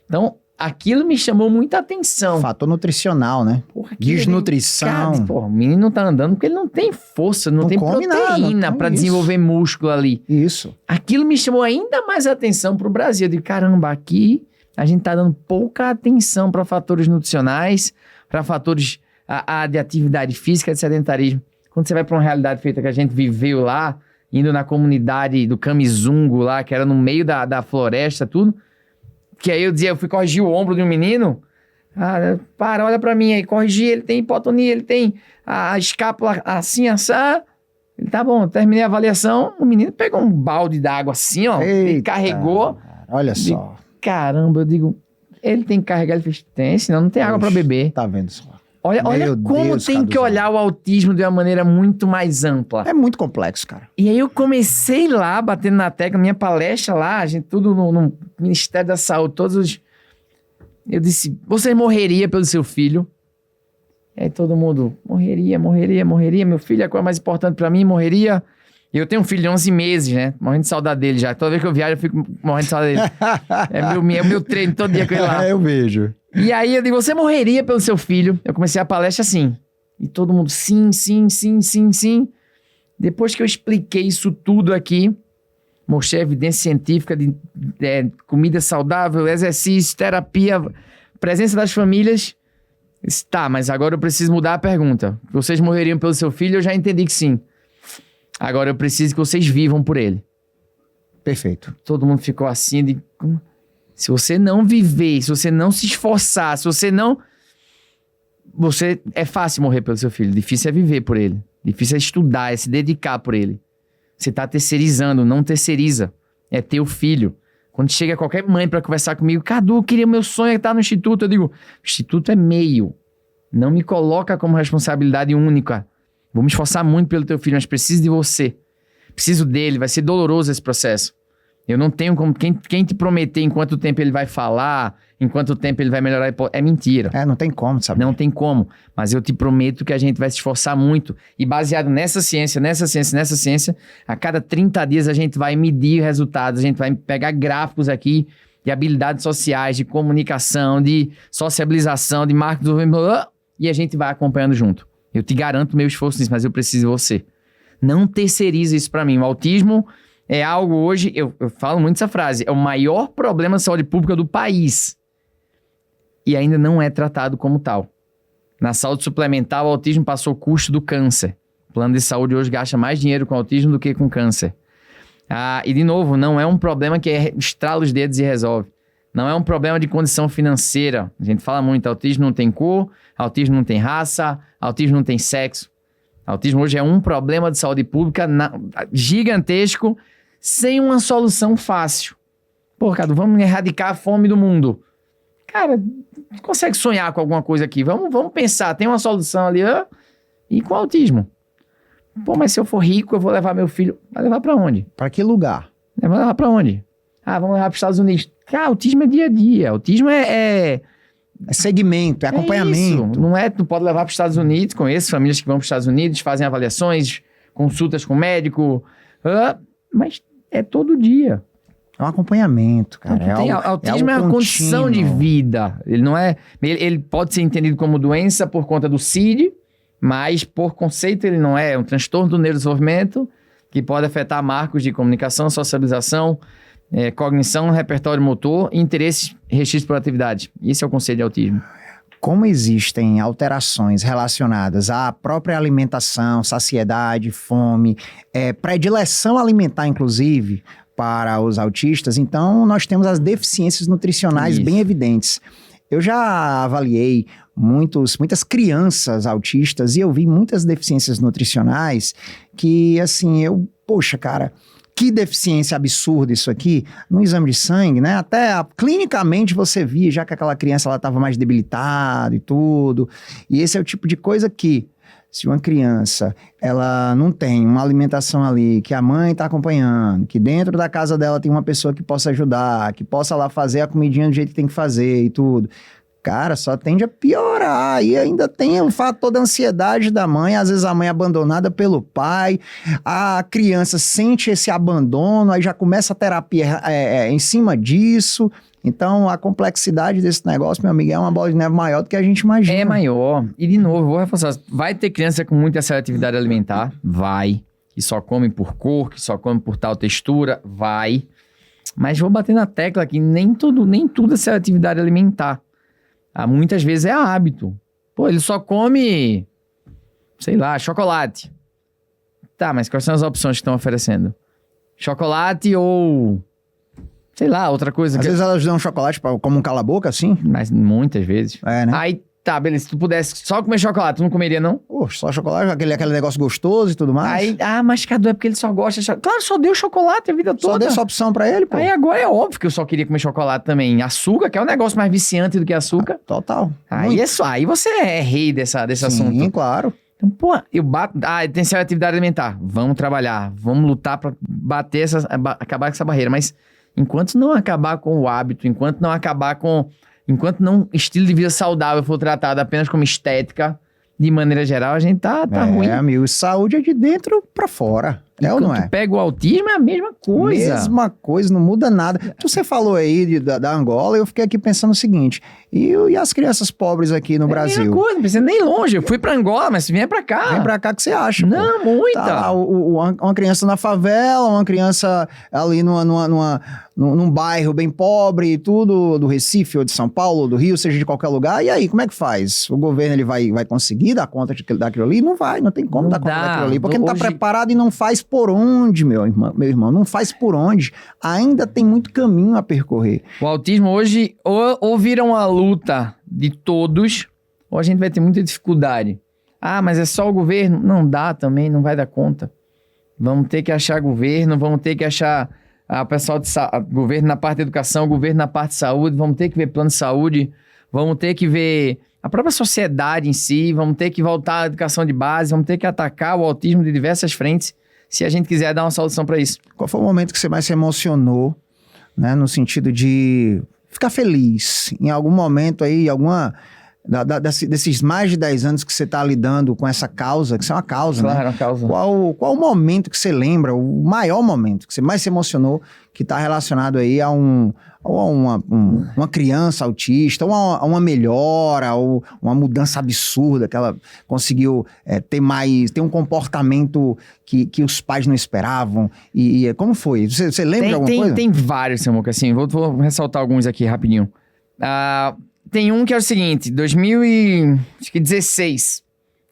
Então, aquilo me chamou muita atenção. Fator nutricional, né? Porra, desnutrição. O menino não tá andando porque ele não tem força, não tem proteína para desenvolver músculo ali. Isso. Aquilo me chamou ainda mais atenção pro Brasil. Eu digo, caramba, aqui a gente tá dando pouca atenção para fatores nutricionais, para fatores de atividade física, de sedentarismo. Quando você vai para uma realidade feita que a gente viveu lá, indo na comunidade do Camizungo lá, que era no meio da floresta, tudo, que aí eu fui corrigir o ombro de um menino, olha pra mim aí, corrigi, ele tem hipotonia, ele tem a escápula assim, assá. Ele tá bom, terminei a avaliação, o menino pegou um balde d'água assim, ó, ele carregou. Olha só. Caramba, eu digo, ele tem que carregar, ele fez, tem, senão não tem água pra beber. Tá vendo só. Olha como tem que olhar o autismo de uma maneira muito mais ampla. É muito complexo, cara. E aí eu comecei lá, batendo na tecla, minha palestra lá, a gente tudo no Ministério da Saúde, eu disse, você morreria pelo seu filho? E aí todo mundo, morreria, meu filho é a coisa mais importante pra mim, morreria. E eu tenho um filho de 11 meses, né? Morrendo de saudade dele já. Toda vez que eu viajo, eu fico morrendo de saudade dele. É meu treino todo dia com ele lá. Eu vejo. E aí eu digo, você morreria pelo seu filho? Eu comecei a palestra assim. E todo mundo, sim. Depois que eu expliquei isso tudo aqui, mostrei a evidência científica de comida saudável, exercício, terapia, presença das famílias. Disse, tá, mas agora eu preciso mudar a pergunta. Vocês morreriam pelo seu filho? Eu já entendi que sim. Agora eu preciso que vocês vivam por ele. Perfeito. Todo mundo ficou assim, se você não viver, se você não se esforçar, se você não... É fácil morrer pelo seu filho, difícil é viver por ele. Difícil é estudar, é se dedicar por ele. Você tá terceirizando, não terceiriza. É teu filho. Quando chega qualquer mãe pra conversar comigo, Cadu, meu sonho é estar no instituto. Eu digo, instituto é meio. Não me coloca como responsabilidade única. Vou me esforçar muito pelo teu filho, mas preciso de você. Preciso dele, vai ser doloroso esse processo. Eu não tenho como... Quem te prometer em quanto tempo ele vai falar, em quanto tempo ele vai melhorar... É mentira. Não tem como, sabe? Não tem como. Mas eu te prometo que a gente vai se esforçar muito. E baseado nessa ciência, a cada 30 dias a gente vai medir resultados, a gente vai pegar gráficos aqui de habilidades sociais, de comunicação, de sociabilização, de marketing, desenvolvimento, e a gente vai acompanhando junto. Eu te garanto meu esforço nisso, mas eu preciso de você. Não terceiriza isso pra mim. O autismo é algo hoje, eu falo muito essa frase, é o maior problema de saúde pública do país. E ainda não é tratado como tal. Na saúde suplementar, o autismo passou o custo do câncer. O plano de saúde hoje gasta mais dinheiro com autismo do que com câncer. E de novo, não é um problema que estrala os dedos e resolve. Não é um problema de condição financeira. A gente fala muito, autismo não tem cor, autismo não tem raça, autismo não tem sexo. Autismo hoje é um problema de saúde pública gigantesco, sem uma solução fácil. Pô, Cadu, vamos erradicar a fome do mundo. Cara, consegue sonhar com alguma coisa aqui? Vamos pensar, tem uma solução ali, e com autismo. Pô, mas se eu for rico, eu vou levar meu filho. Vai levar pra onde? Pra que lugar? Vai levar pra onde? Vamos levar pros Estados Unidos. Cara, autismo é dia a dia. Autismo é segmento, é acompanhamento. Isso. Não é, tu pode levar para os Estados Unidos, conheço famílias que vão para os Estados Unidos, fazem avaliações, consultas com médico, mas é todo dia. É um acompanhamento, cara. Autismo é uma condição de vida. Ele não é... Ele pode ser entendido como doença por conta do CID, mas por conceito ele não é. É um transtorno do neurodesenvolvimento que pode afetar marcos de comunicação, socialização, cognição, repertório motor e interesses restritos por atividade. Esse é o conceito de autismo. Como existem alterações relacionadas à própria alimentação, saciedade, fome, predileção alimentar, inclusive, para os autistas, então nós temos as deficiências nutricionais bem evidentes. Eu já avaliei muitas crianças autistas e eu vi muitas deficiências nutricionais que, assim, poxa, cara, que deficiência absurda isso aqui. No exame de sangue, né? Até clinicamente você via, já que aquela criança estava mais debilitada e tudo. E esse é o tipo de coisa que, se uma criança, ela não tem uma alimentação ali, que a mãe está acompanhando, que dentro da casa dela tem uma pessoa que possa ajudar, que possa lá fazer a comidinha do jeito que tem que fazer e tudo, cara, só tende a piorar. E ainda tem o fator da ansiedade da mãe, às vezes a mãe é abandonada pelo pai, a criança sente esse abandono, aí já começa a terapia em cima disso. Então, a complexidade desse negócio, meu amigo, é uma bola de neve maior do que a gente imagina. É maior. E, de novo, vou reforçar. Vai ter criança com muita seletividade alimentar? Vai. Que só come por cor, que só come por tal textura? Vai. Mas vou bater na tecla que nem tudo é seletividade alimentar. Muitas vezes é hábito. Pô, ele só come, sei lá, chocolate. Tá, mas quais são as opções que estão oferecendo? Chocolate ou... sei lá, outra coisa. Às vezes elas dão chocolate como um cala-boca, assim. Mas muitas vezes. É, né? Aí, tá, beleza. Se tu pudesse só comer chocolate, tu não comeria, não? Pô, só chocolate, aquele negócio gostoso e tudo mais. Aí, mas Cadu, é porque ele só gosta de chocolate. Claro, só deu chocolate a vida toda. Só deu essa opção pra ele, pô. Aí agora é óbvio que eu só queria comer chocolate também. Açúcar, que é um negócio mais viciante do que açúcar. Total. Aí aí você é rei desse assunto. Sim, claro. Então, pô, eu bato... tem seletividade alimentar. Vamos trabalhar. Vamos lutar pra bater acabar com essa barreira. Mas... enquanto não acabar com o hábito, enquanto não estilo de vida saudável for tratado apenas como estética, de maneira geral, a gente tá ruim. Amigo, saúde é de dentro pra fora. É ou não é? Tu pega o autismo, é a mesma coisa. Mesma coisa, não muda nada. Você falou aí da Angola, eu fiquei aqui pensando o seguinte, e as crianças pobres aqui no Brasil? É a mesma coisa, não precisa nem longe. Eu fui pra Angola, mas vem pra cá. Vem pra cá, que você acha? Não, pô? muita. Tá, uma criança na favela, uma criança ali num bairro bem pobre, tudo do Recife, ou de São Paulo, ou do Rio, seja de qualquer lugar. E aí, como é que faz? O governo ele vai conseguir dar conta daquilo ali? Não vai, não tem como dar conta daquilo ali. Porque não tá preparado e não faz por onde, meu irmão. Não faz por onde. Ainda tem muito caminho a percorrer. O autismo hoje ou vira uma luta de todos, ou a gente vai ter muita dificuldade. Mas é só o governo? Não dá também, não vai dar conta. Vamos ter que achar governo, vamos ter que achar o pessoal governo na parte de educação, governo na parte de saúde, vamos ter que ver plano de saúde, vamos ter que ver a própria sociedade em si, vamos ter que voltar à educação de base, vamos ter que atacar o autismo de diversas frentes, se a gente quiser dar uma solução para isso. Qual foi o momento que você mais se emocionou, né, no sentido de ficar feliz? Em algum momento aí, desses mais de 10 anos que você está lidando com essa causa, que isso é uma causa, claro, né? Uma causa. Qual o momento que você lembra, o maior momento que você mais se emocionou, que está relacionado aí a uma criança autista, ou a uma melhora, ou uma mudança absurda, que ela conseguiu ter um comportamento que os pais não esperavam? E como foi? Você lembra de alguma coisa? Tem vários, Samuca, assim, vou ressaltar alguns aqui rapidinho. Tem um que é o seguinte, 2016,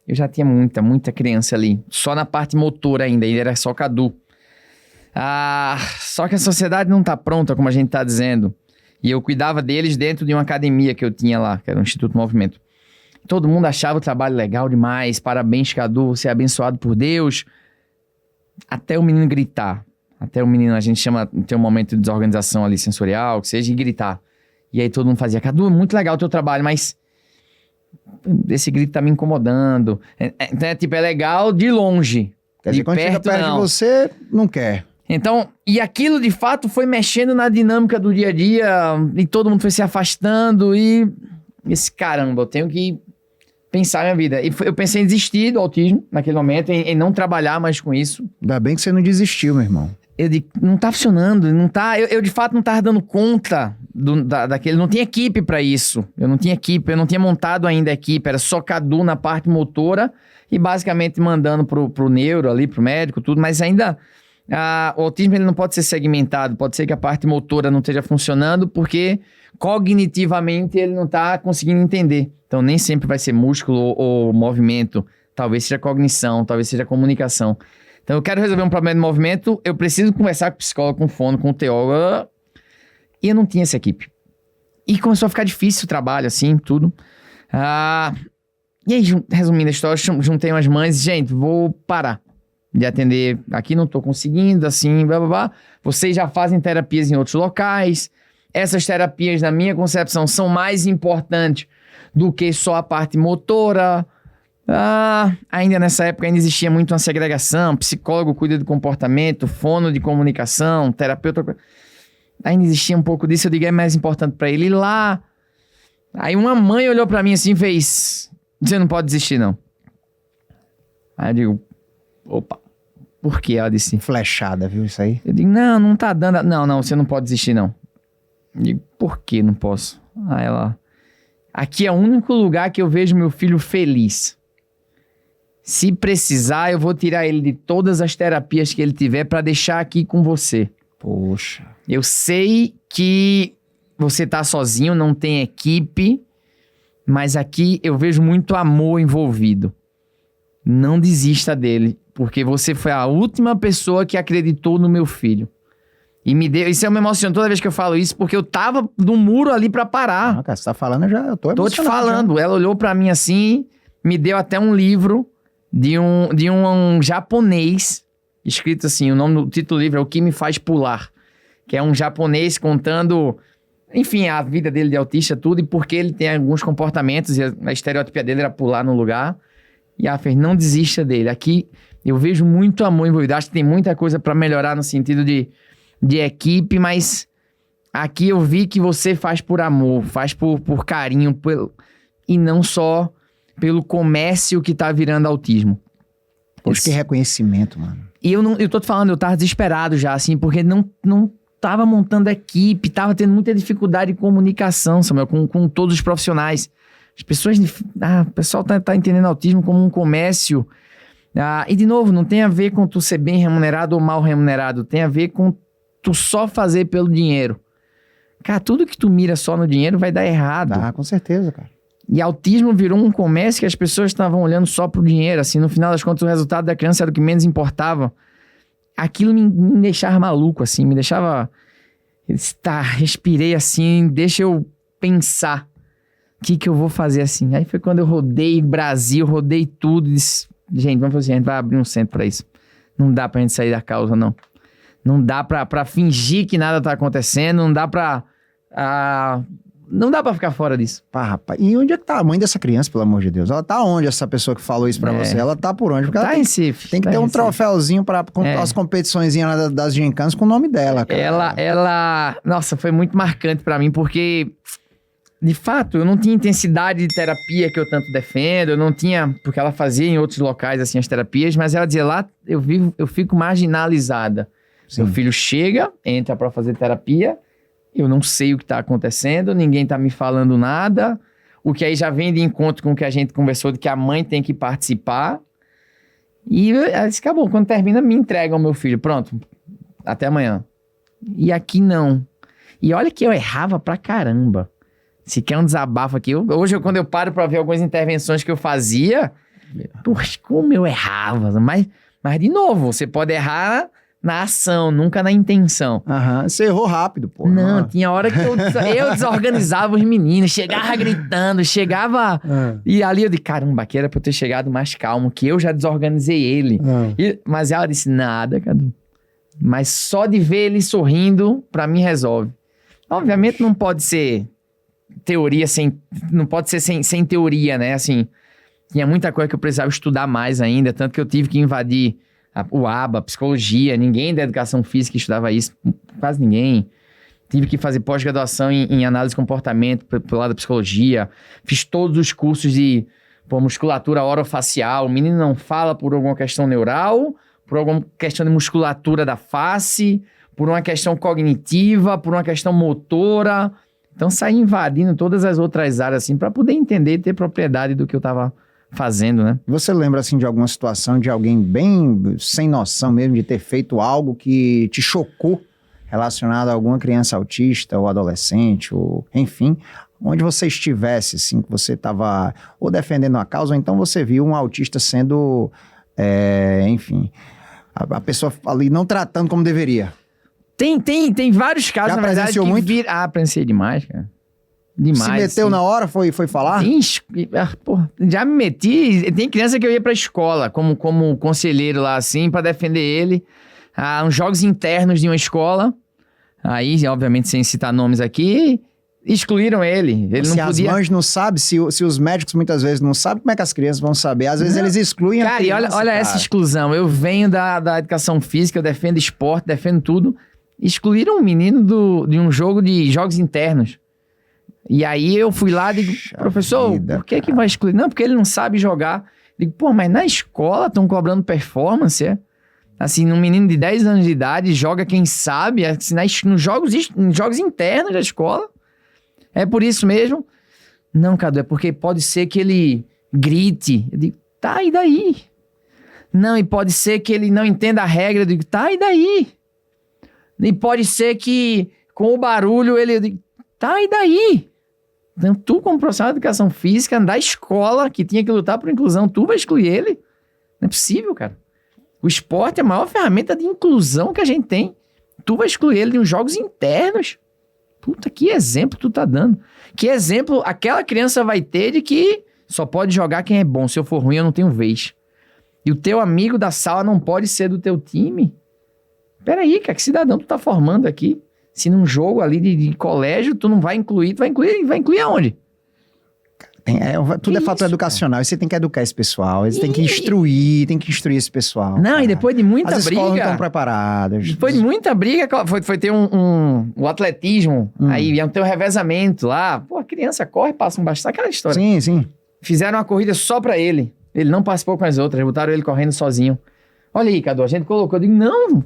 eu já tinha muita criança ali, só na parte motora ainda, ele era só Cadu. Só que a sociedade não tá pronta, como a gente tá dizendo, e eu cuidava deles dentro de uma academia que eu tinha lá, que era o Instituto Movimento. Todo mundo achava o trabalho legal demais, parabéns, Cadu, você é abençoado por Deus, até o menino gritar, a gente tem um momento de desorganização ali sensorial, que seja, e gritar. E aí todo mundo fazia, Cadu, muito legal o teu trabalho, mas esse grito tá me incomodando. Então, é legal de longe. Quer dizer, quando chega perto de você, não quer. Então, e aquilo de fato foi mexendo na dinâmica do dia a dia, e todo mundo foi se afastando, e caramba, eu tenho que pensar na minha vida. E eu pensei em desistir do autismo naquele momento, em não trabalhar mais com isso. Ainda bem que você não desistiu, meu irmão. Eu digo, não tá funcionando, não tá... Eu de fato não tava dando conta daquele... Não tinha equipe pra isso. Eu não tinha equipe, eu não tinha montado ainda a equipe. Era só Cadu na parte motora e basicamente mandando pro neuro ali, pro médico, tudo. Mas ainda... o autismo ele não pode ser segmentado. Pode ser que a parte motora não esteja funcionando porque cognitivamente ele não tá conseguindo entender. Então nem sempre vai ser músculo ou movimento. Talvez seja cognição, talvez seja comunicação. Então, eu quero resolver um problema de movimento, eu preciso conversar com o psicólogo, com o fono, com o teólogo. E eu não tinha essa equipe. E começou a ficar difícil o trabalho, assim, tudo. E aí, resumindo a história, juntei umas mães e, gente, vou parar de atender. Aqui não tô conseguindo, assim, blá, blá, blá. Vocês já fazem terapias em outros locais. Essas terapias, na minha concepção, são mais importantes do que só a parte motora. Ainda nessa época ainda existia muito uma segregação, psicólogo cuida do comportamento, fono de comunicação, terapeuta, ainda existia um pouco disso. Eu digo, é mais importante pra ele ir lá. Aí uma mãe olhou pra mim assim e fez, você não pode desistir não. Aí eu digo, opa, por que? Ela disse, Flechada, viu isso aí? eu digo, não tá dando, não, você não pode desistir não. Eu digo, por que não posso? Aí ela, aqui é o único lugar que eu vejo meu filho feliz. Se precisar, eu vou tirar ele de todas as terapias que ele tiver pra deixar aqui com você. Poxa. Eu sei que você tá sozinho, não tem equipe, mas aqui eu vejo muito amor envolvido. Não desista dele, porque você foi a última pessoa que acreditou no meu filho. E me deu... Isso é uma emoção toda vez que eu falo isso, porque eu tava no muro ali pra parar. Cara, você tá falando, eu tô emocionado. Tô te falando. Já. Ela olhou pra mim assim, me deu até um livro de um japonês, escrito assim, o título do livro é O Que Me Faz Pular, que é um japonês contando, enfim, a vida dele de autista, tudo, e porque ele tem alguns comportamentos, e a estereotipia dele era pular no lugar, e ela fez, não desista dele. Aqui eu vejo muito amor envolvido, acho que tem muita coisa pra melhorar no sentido de equipe, mas aqui eu vi que você faz por amor, faz por carinho, e não só pelo comércio que tá virando autismo. Poxa, que reconhecimento, mano. E eu tô te falando, eu tava desesperado já, assim, porque não tava montando equipe, tava tendo muita dificuldade de comunicação, Samuel, com todos os profissionais. As pessoas, o pessoal tá entendendo autismo como um comércio. E de novo, não tem a ver com tu ser bem remunerado ou mal remunerado, tem a ver com tu só fazer pelo dinheiro. Cara, tudo que tu mira só no dinheiro vai dar errado. Com certeza, cara. E autismo virou um comércio que as pessoas estavam olhando só pro dinheiro, assim, no final das contas o resultado da criança era o que menos importava. Aquilo me deixava maluco, assim, me deixava... respirei assim, deixa eu pensar o que eu vou fazer assim. Aí foi quando eu rodei Brasil, rodei tudo, e disse, gente, vamos fazer, a gente vai abrir um centro pra isso. Não dá pra gente sair da causa, não. Não dá pra fingir que nada tá acontecendo, não dá pra... Não dá pra ficar fora disso. Rapaz, e onde é que tá a mãe dessa criança, pelo amor de Deus? Ela tá onde, essa pessoa que falou isso pra você? Ela tá por onde? Porque ela em Recife. Tem que ter um troféuzinho pra as competiçõezinhas das gincanas com o nome dela, cara. Ela... Nossa, foi muito marcante pra mim, porque... De fato, eu não tinha intensidade de terapia que eu tanto defendo, eu não tinha... Porque ela fazia em outros locais, assim, as terapias, mas ela dizia, lá eu fico marginalizada. Sim. Meu filho chega, entra pra fazer terapia... Eu não sei o que tá acontecendo, ninguém tá me falando nada. O que aí já vem de encontro com o que a gente conversou, de que a mãe tem que participar. E ela disse, acabou, quando termina, me entrega o meu filho. Pronto, até amanhã. E aqui não. E olha que eu errava pra caramba. Se quer um desabafo aqui. Hoje, quando eu paro pra ver algumas intervenções que eu fazia, poxa, como eu errava. Mas de novo, você pode errar... na ação, nunca na intenção. Você errou rápido, pô. Não, tinha hora que eu desorganizava os meninos, chegava gritando, e ali eu disse, caramba, aqui era pra eu ter chegado mais calmo, que eu já desorganizei ele. Mas ela disse, nada, Cadu. Mas só de ver ele sorrindo, pra mim resolve. Obviamente não pode ser teoria não pode ser sem teoria, né? Assim, tinha muita coisa que eu precisava estudar mais ainda, tanto que eu tive que invadir o ABA, psicologia, ninguém da educação física estudava isso, quase ninguém. Tive que fazer pós-graduação em análise de comportamento pelo lado da psicologia. Fiz todos os cursos de musculatura orofacial. O menino não fala por alguma questão neural, por alguma questão de musculatura da face, por uma questão cognitiva, por uma questão motora. Então, saí invadindo todas as outras áreas, assim, para poder entender e ter propriedade do que eu tava fazendo, né? Você lembra, assim, de alguma situação de alguém bem sem noção mesmo, de ter feito algo que te chocou relacionado a alguma criança autista ou adolescente, ou enfim, onde você estivesse, assim, que você estava ou defendendo a causa, ou então você viu um autista sendo, enfim, a pessoa ali não tratando como deveria. Tem vários casos, Já na verdade, presenciou muito? presenciei demais, cara. Demais. Se meteu assim. na hora, foi falar? Porra, já me meti. Tem criança que eu ia pra escola como conselheiro lá, assim, pra defender ele. Uns jogos internos de uma escola. Aí, obviamente, sem citar nomes aqui, excluíram ele. Ele Se não podia... as mães não sabem, se os médicos muitas vezes não sabem, como é que as crianças vão saber? Às vezes eles excluem a Cara, e criança, olha essa exclusão. Eu venho da educação física, eu defendo esporte, defendo tudo. Excluíram um menino de um jogo de jogos internos. E aí eu fui lá e digo, professor, por que vai excluir? Não, porque ele não sabe jogar. Digo, pô, mas na escola estão cobrando performance, é? Assim, um menino de 10 anos de idade joga quem sabe, assim, nos jogos internos da escola. É por isso mesmo? Não, Cadu, é porque pode ser que ele grite. Eu digo, tá, e daí? Não, e pode ser que ele não entenda a regra. Eu digo, tá, e daí? E pode ser que com o barulho ele... Eu digo, tá, e daí? Então, tu, como profissional de educação física, da escola, que tinha que lutar por inclusão, tu vai excluir ele? Não é possível, cara. O esporte é a maior ferramenta de inclusão que a gente tem. Tu vai excluir ele de uns jogos internos? Puta, que exemplo tu tá dando. Que exemplo aquela criança vai ter de que só pode jogar quem é bom. Se eu for ruim, eu não tenho vez. E o teu amigo da sala não pode ser do teu time? Peraí, cara, que cidadão tu tá formando aqui? Se num jogo ali de colégio tu não vai incluir, tu vai incluir aonde? Tudo é fator educacional. Você tem que educar esse pessoal. Eles têm que instruir esse pessoal. Não, cara. E depois de muita briga... As escolas não estão preparadas. Depois de muita briga, foi ter o atletismo. Aí ia ter um revezamento lá. Pô, a criança corre, passa um bastão. Aquela história. Sim, sim. Fizeram uma corrida só pra ele. Ele não participou com as outras. Botaram ele correndo sozinho. Olha aí, Cadu, a gente colocou. Eu digo, não...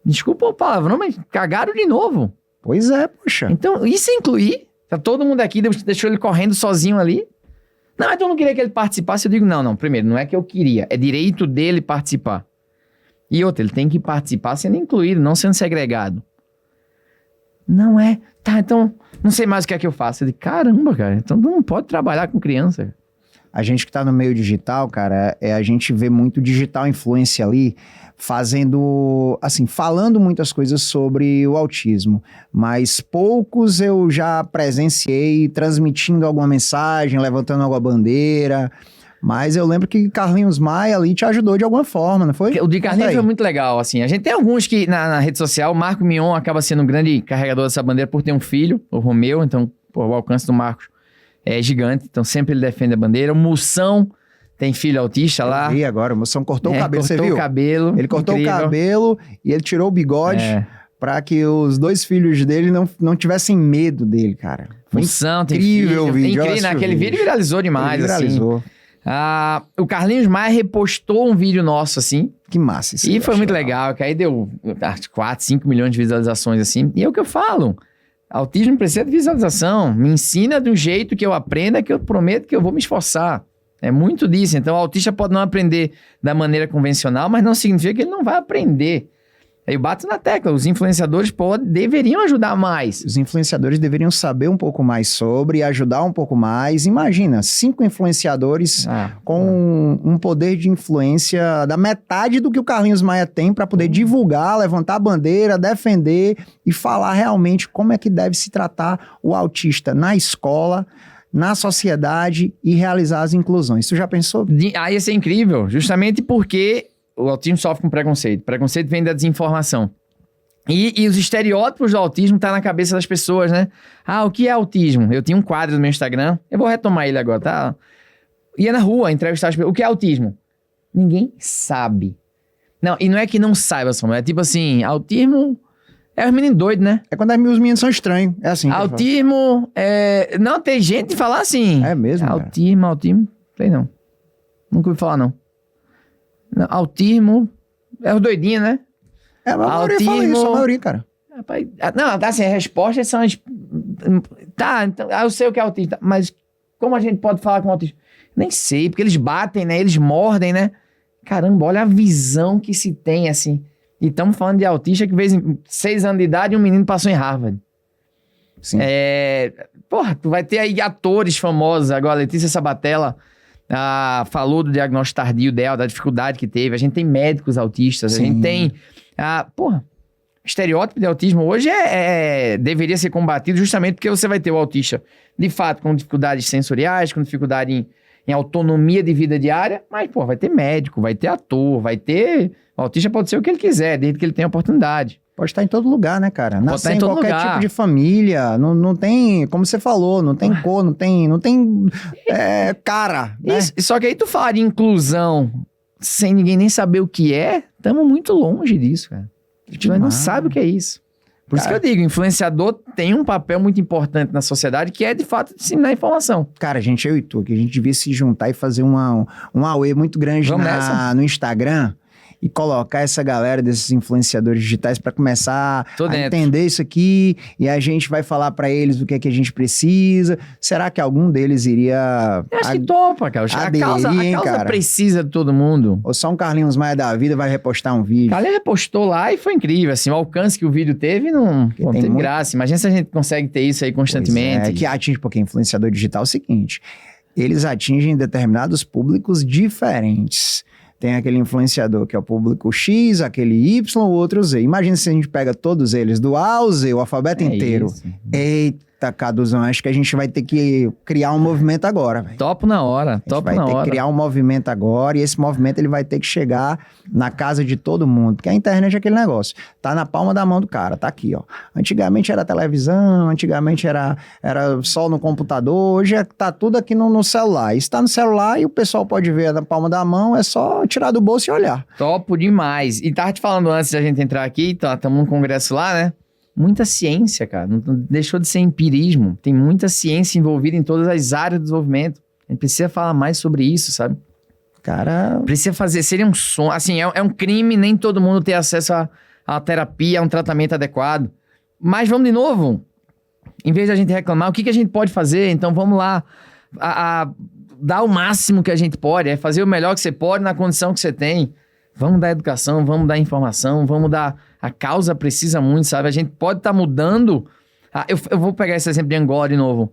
Desculpa o palavrão, mas cagaram de novo. Pois é, poxa. Então, isso é incluir? Tá todo mundo aqui, deixou ele correndo sozinho ali. Não, então eu não queria que ele participasse. Eu digo, não. Primeiro, não é que eu queria. É direito dele participar. E outra, ele tem que participar sendo incluído, não sendo segregado. Não é. Tá, então, não sei mais o que é que eu faço. Eu digo, caramba, cara. Então não pode trabalhar com criança. A gente que tá no meio digital, cara, a gente vê muito digital influência ali, falando muitas coisas sobre o autismo, mas poucos eu já presenciei transmitindo alguma mensagem, levantando alguma bandeira, mas eu lembro que Carlinhos Maia ali te ajudou de alguma forma, não foi? O de Carlinhos foi muito legal, assim, a gente tem alguns que na rede social, o Marco Mion acaba sendo um grande carregador dessa bandeira por ter um filho, o Romeu, então o alcance do Marcos é gigante, então sempre ele defende a bandeira. O Moção tem filho autista lá. Eu vi agora, o Moção cortou o cabelo, você viu? Cortou o cabelo. Ele cortou o cabelo e ele tirou o bigode para que os dois filhos dele não tivessem medo dele, cara. Foi Moção, incrível o vídeo. Incrível, aquele vídeo viralizou demais, viralizou. Assim. O Carlinhos Maia repostou um vídeo nosso, assim. Que massa isso. E foi muito legal, que aí deu 4, 5 milhões de visualizações, assim. E é o que eu falo. Autismo precisa de visualização. Me ensina de um jeito que eu aprenda, que eu prometo que eu vou me esforçar. É muito disso. Então, o autista pode não aprender da maneira convencional, mas não significa que ele não vai aprender. Aí eu bato na tecla. Os influenciadores deveriam ajudar mais. Os influenciadores deveriam saber um pouco mais sobre e ajudar um pouco mais. Imagina, 5 influenciadores com um poder de influência da metade do que o Carlinhos Maia tem para poder divulgar, levantar a bandeira, defender e falar realmente como é que deve se tratar o autista na escola, na sociedade e realizar as inclusões. Tu já pensou? Ia ser incrível, justamente porque o autismo sofre com preconceito. Preconceito vem da desinformação. E os estereótipos do autismo tá na cabeça das pessoas, né? O que é autismo? Eu tinha um quadro no meu Instagram, eu vou retomar ele agora, tá? Ia na rua entrevistar as pessoas. O que é autismo? Ninguém sabe. Não, e não é que não saiba, Samuel. É tipo assim, autismo é os meninos doidos, né? É quando os meninos são estranhos. É assim. Autismo é... Não, tem gente que fala assim. É mesmo, autismo. Sei não. Nunca ouvi falar, não. Autismo É os doidinhos, né? A maioria fala isso, a maioria, cara. Rapaz, não, assim, as respostas são as... Tá, então, eu sei o que é autista, mas como a gente pode falar com autista? Nem sei, porque eles batem, né? Eles mordem, né? Caramba, olha a visão que se tem, assim. E estamos falando de autista que, de vez em 6 anos de idade, um menino passou em Harvard. Sim. Porra, tu vai ter aí atores famosos. Agora, a Letícia Sabatella falou do diagnóstico tardio dela, da dificuldade que teve. A gente tem médicos autistas, Sim. a gente tem... Porra, o estereótipo de autismo hoje deveria ser combatido justamente porque você vai ter o autista, de fato, com dificuldades sensoriais, com dificuldade em autonomia de vida diária, mas, pô, vai ter médico, vai ter ator, vai ter... O autista pode ser o que ele quiser, desde que ele tenha oportunidade. Pode estar em todo lugar, né, cara? Pode estar em todo qualquer lugar. tipo de família, não tem, como você falou, não tem cor, não tem cara, né? Só que aí tu falar de inclusão sem ninguém nem saber o que é, estamos muito longe disso, cara. A gente não sabe o que é isso. Por isso que eu digo, influenciador tem um papel muito importante na sociedade, que é, de fato, disseminar informação. Cara, eu e tu, que a gente devia se juntar e fazer um AUE muito grande no Instagram e colocar essa galera desses influenciadores digitais para começar a entender isso aqui, e a gente vai falar para eles o que é que a gente precisa. Será que algum deles iria... Eu acho que topa, cara. A causa precisa de todo mundo. Ou só um Carlinhos Maia da vida vai repostar um vídeo. Carlinhos repostou lá e foi incrível, assim, o alcance que o vídeo teve não tem graça. Imagina se a gente consegue ter isso aí constantemente. Que atinge, porque influenciador digital é o seguinte, eles atingem determinados públicos diferentes. Tem aquele influenciador que é o público X, aquele Y, o outro Z. Imagina se a gente pega todos eles, do A ao Z, o alfabeto inteiro. Isso. Eita, Caduzão, acho que a gente vai ter que criar um movimento agora, velho. Topo na hora, topo na hora. Vai ter que criar um movimento agora, e esse movimento ele vai ter que chegar na casa de todo mundo, porque a internet é aquele negócio, tá na palma da mão do cara, tá aqui, ó. Antigamente era televisão, antigamente era só no computador, hoje tá tudo aqui no celular. Isso tá no celular e o pessoal pode ver na palma da mão, é só tirar do bolso e olhar. Topo demais. E tava te falando antes da gente entrar aqui, estamos num congresso lá, né? Muita ciência, cara. Não deixou de ser empirismo. Tem muita ciência envolvida em todas as áreas do desenvolvimento. A gente precisa falar mais sobre isso, sabe? Cara... Precisa fazer... Seria um sonho... Assim, é um crime nem todo mundo ter acesso a terapia, a um tratamento adequado. Mas vamos de novo. Em vez de a gente reclamar, o que a gente pode fazer? Então vamos lá. Dar o máximo que a gente pode. Fazer o melhor que você pode na condição que você tem. Vamos dar educação, vamos dar informação, vamos dar... A causa precisa muito, sabe? A gente pode estar mudando... Eu vou pegar esse exemplo de Angola de novo.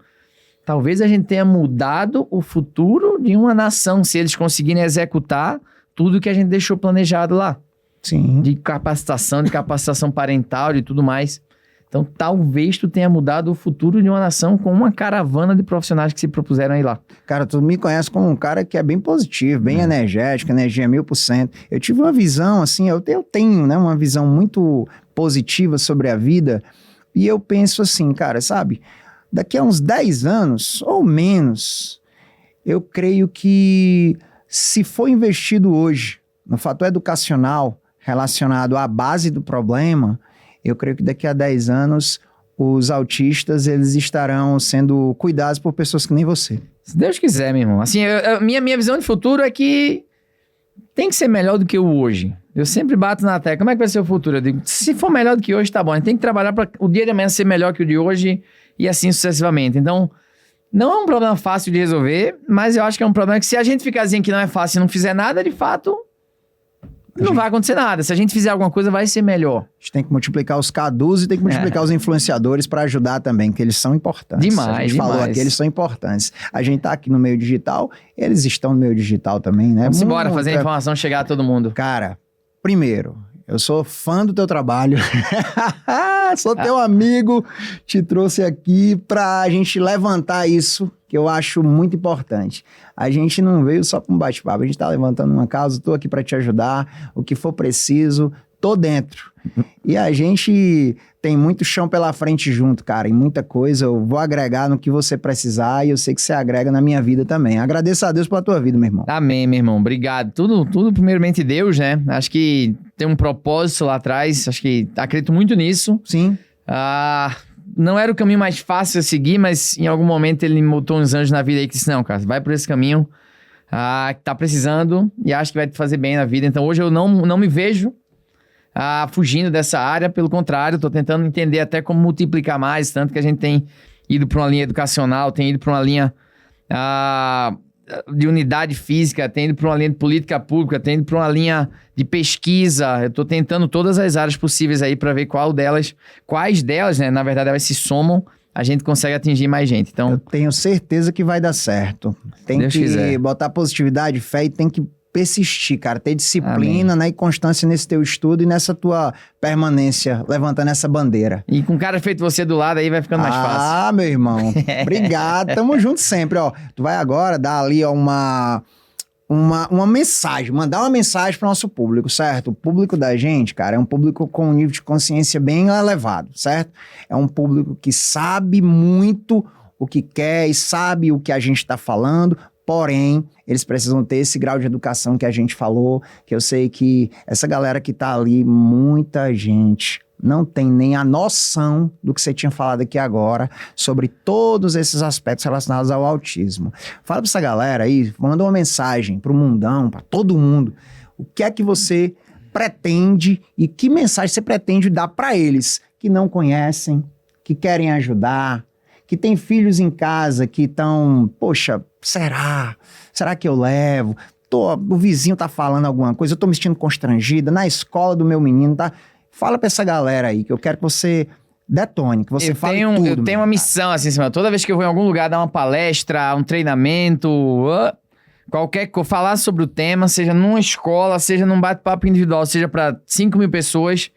Talvez a gente tenha mudado o futuro de uma nação, se eles conseguirem executar tudo que a gente deixou planejado lá. Sim. De capacitação parental, de tudo mais. Então, talvez tu tenha mudado o futuro de uma nação com uma caravana de profissionais que se propuseram a ir lá. Cara, tu me conhece como um cara que é bem positivo, bem energético, energia 1000%. Eu tive uma visão, assim, eu tenho, né, uma visão muito positiva sobre a vida. E eu penso assim, cara, sabe? Daqui a uns 10 anos, ou menos, eu creio que se for investido hoje no fator educacional relacionado à base do problema... Eu creio que daqui a 10 anos, os autistas, eles estarão sendo cuidados por pessoas que nem você. Se Deus quiser, meu irmão. Assim, minha visão de futuro é que tem que ser melhor do que o hoje. Eu sempre bato na tecla. Como é que vai ser o futuro? Eu digo, se for melhor do que hoje, tá bom. A gente tem que trabalhar para o dia de amanhã ser melhor que o de hoje e assim sucessivamente. Então, não é um problema fácil de resolver, mas eu acho que é um problema que se a gente ficar dizendo que não é fácil e não fizer nada, de fato... Não vai acontecer nada. Se a gente fizer alguma coisa, vai ser melhor. A gente tem que multiplicar os CADUs e tem que multiplicar os influenciadores para ajudar também, que eles são importantes. Demais, a gente falou aqui, eles são importantes. A gente tá aqui no meio digital, eles estão no meio digital também, né? Vamos embora, fazer a informação chegar a todo mundo. Cara, primeiro, eu sou fã do teu trabalho. Sou teu amigo, te trouxe aqui pra gente levantar isso, que eu acho muito importante. A gente não veio só para um bate-papo, a gente tá levantando uma causa, tô aqui para te ajudar, o que for preciso, tô dentro. E a gente tem muito chão pela frente junto, cara, e muita coisa, eu vou agregar no que você precisar e eu sei que você agrega na minha vida também. Agradeço a Deus pela tua vida, meu irmão. Amém, meu irmão, obrigado. Tudo primeiramente Deus, né? Acho que tem um propósito lá atrás, acredito muito nisso. Sim. Não era o caminho mais fácil a seguir, mas em algum momento ele me botou uns anjos na vida aí que disse, não, cara, vai por esse caminho. que tá precisando e acha que vai te fazer bem na vida. Então hoje eu não me vejo fugindo dessa área, pelo contrário, tô tentando entender até como multiplicar mais, tanto que a gente tem ido para uma linha educacional, tem ido para uma linha de unidade física, tem ido para uma linha de política pública, tem ido para uma linha de pesquisa. Eu tô tentando todas as áreas possíveis aí para ver quais delas, né, na verdade elas se somam, a gente consegue atingir mais gente. Então, eu tenho certeza que vai dar certo. Tem Deus que quiser. botar positividade, fé e tem que persistir, cara. Ter disciplina, né, e constância nesse teu estudo e nessa tua permanência, levantando essa bandeira. E com um cara feito você do lado aí vai ficando mais fácil. Ah, meu irmão. Obrigado. Tamo junto sempre, ó. Tu vai agora dar ali, ó, uma mensagem, mandar uma mensagem para o nosso público, certo? O público da gente, cara, é um público com um nível de consciência bem elevado, certo? É um público que sabe muito o que quer e sabe o que a gente tá falando, porém, eles precisam ter esse grau de educação que a gente falou, que eu sei que essa galera que tá ali, muita gente não tem nem a noção do que você tinha falado aqui agora sobre todos esses aspectos relacionados ao autismo. Fala pra essa galera aí, manda uma mensagem pro mundão, pra todo mundo. O que é que você pretende e que mensagem você pretende dar pra eles que não conhecem, que querem ajudar, que tem filhos em casa que estão, poxa, será que eu levo? O vizinho tá falando alguma coisa, eu tô me sentindo constrangida, na escola do meu menino, tá? Fala pra essa galera aí, que eu quero que você detone, que você fale tudo. Eu tenho uma missão, assim, toda vez que eu vou em algum lugar dar uma palestra, um treinamento, qualquer coisa, falar sobre o tema, seja numa escola, seja num bate-papo individual, seja pra 5 mil pessoas,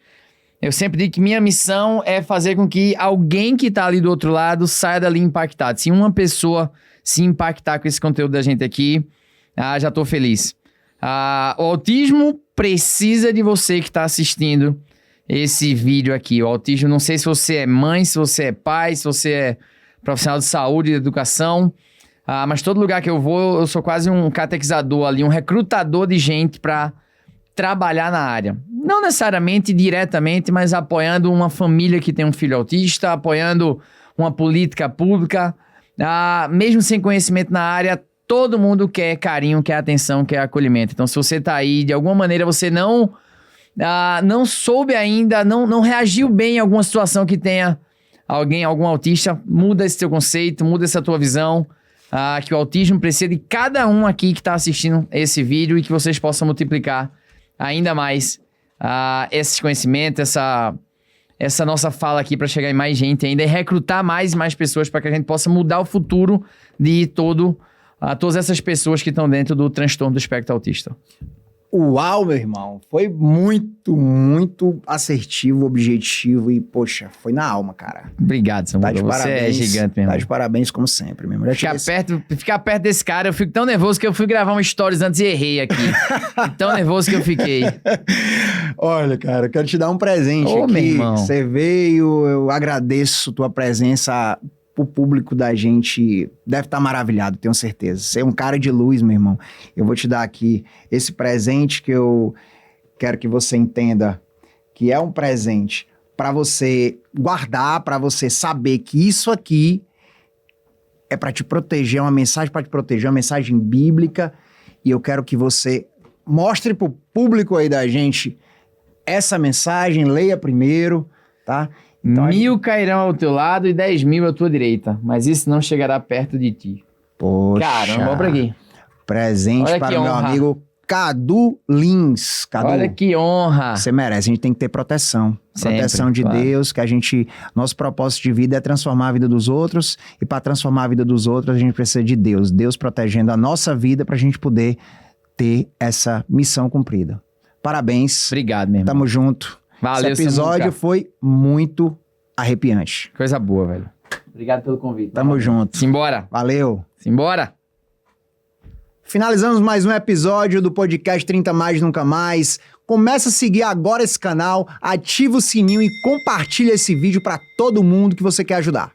eu sempre digo que minha missão é fazer com que alguém que tá ali do outro lado saia dali impactado. Se uma pessoa se impactar com esse conteúdo da gente aqui, já tô feliz. O autismo precisa de você que tá assistindo esse vídeo aqui. O autismo, não sei se você é mãe, se você é pai, se você é profissional de saúde e de educação, mas todo lugar que eu vou, eu sou quase um catequizador ali, um recrutador de gente para trabalhar na área. Não necessariamente diretamente, mas apoiando uma família que tem um filho autista, apoiando uma política pública, mesmo sem conhecimento na área, todo mundo quer carinho, quer atenção, quer acolhimento. Então, se você tá aí, de alguma maneira você não soube ainda, não reagiu bem em alguma situação que tenha algum autista, muda esse teu conceito, muda essa tua visão, que o autismo precisa de cada um aqui que está assistindo esse vídeo e que vocês possam multiplicar ainda mais esses conhecimentos, essa nossa fala aqui para chegar em mais gente ainda e recrutar mais e mais pessoas para que a gente possa mudar o futuro de todas essas pessoas que estão dentro do transtorno do espectro autista. Uau, meu irmão. Foi muito, muito assertivo, objetivo e, poxa, foi na alma, cara. Obrigado, Samuel. Tá de Você parabéns, é gigante mesmo. Tá de parabéns, como sempre, meu irmão. Ficar perto desse cara, eu fico tão nervoso que eu fui gravar um stories antes e errei aqui. Tão nervoso que eu fiquei. Olha, cara, eu quero te dar um presente aqui. Meu irmão. Você veio, eu agradeço tua presença. O público da gente deve estar maravilhado, tenho certeza. Você é um cara de luz, meu irmão. Eu vou te dar aqui esse presente que eu quero que você entenda que é um presente para você guardar, para você saber que isso aqui é para te proteger, é uma mensagem para te proteger, uma mensagem bíblica. E eu quero que você mostre pro público aí da gente essa mensagem, leia primeiro, tá? Então, 1.000 cairão ao teu lado e 10.000 à tua direita, mas isso não chegará perto de ti. Poxa. Caramba, vamos pra aqui. Presente Olha para o meu amigo Cadu Lins. Cadu, olha que honra. você merece, a gente tem que ter proteção. Sempre, Proteção de claro. Deus, nosso propósito de vida é transformar a vida dos outros, e para transformar a vida dos outros a gente precisa de Deus. Deus protegendo a nossa vida para a gente poder ter essa missão cumprida. Parabéns. Obrigado, meu irmão. Tamo junto. Valeu, Esse episódio Samuca. foi muito arrepiante. Coisa boa, velho. Obrigado pelo convite. Tamo junto. Simbora. Valeu. Simbora. Finalizamos mais um episódio do podcast 30 Mais Nunca Mais. Começa a seguir agora esse canal, ativa o sininho e compartilha esse vídeo para todo mundo que você quer ajudar.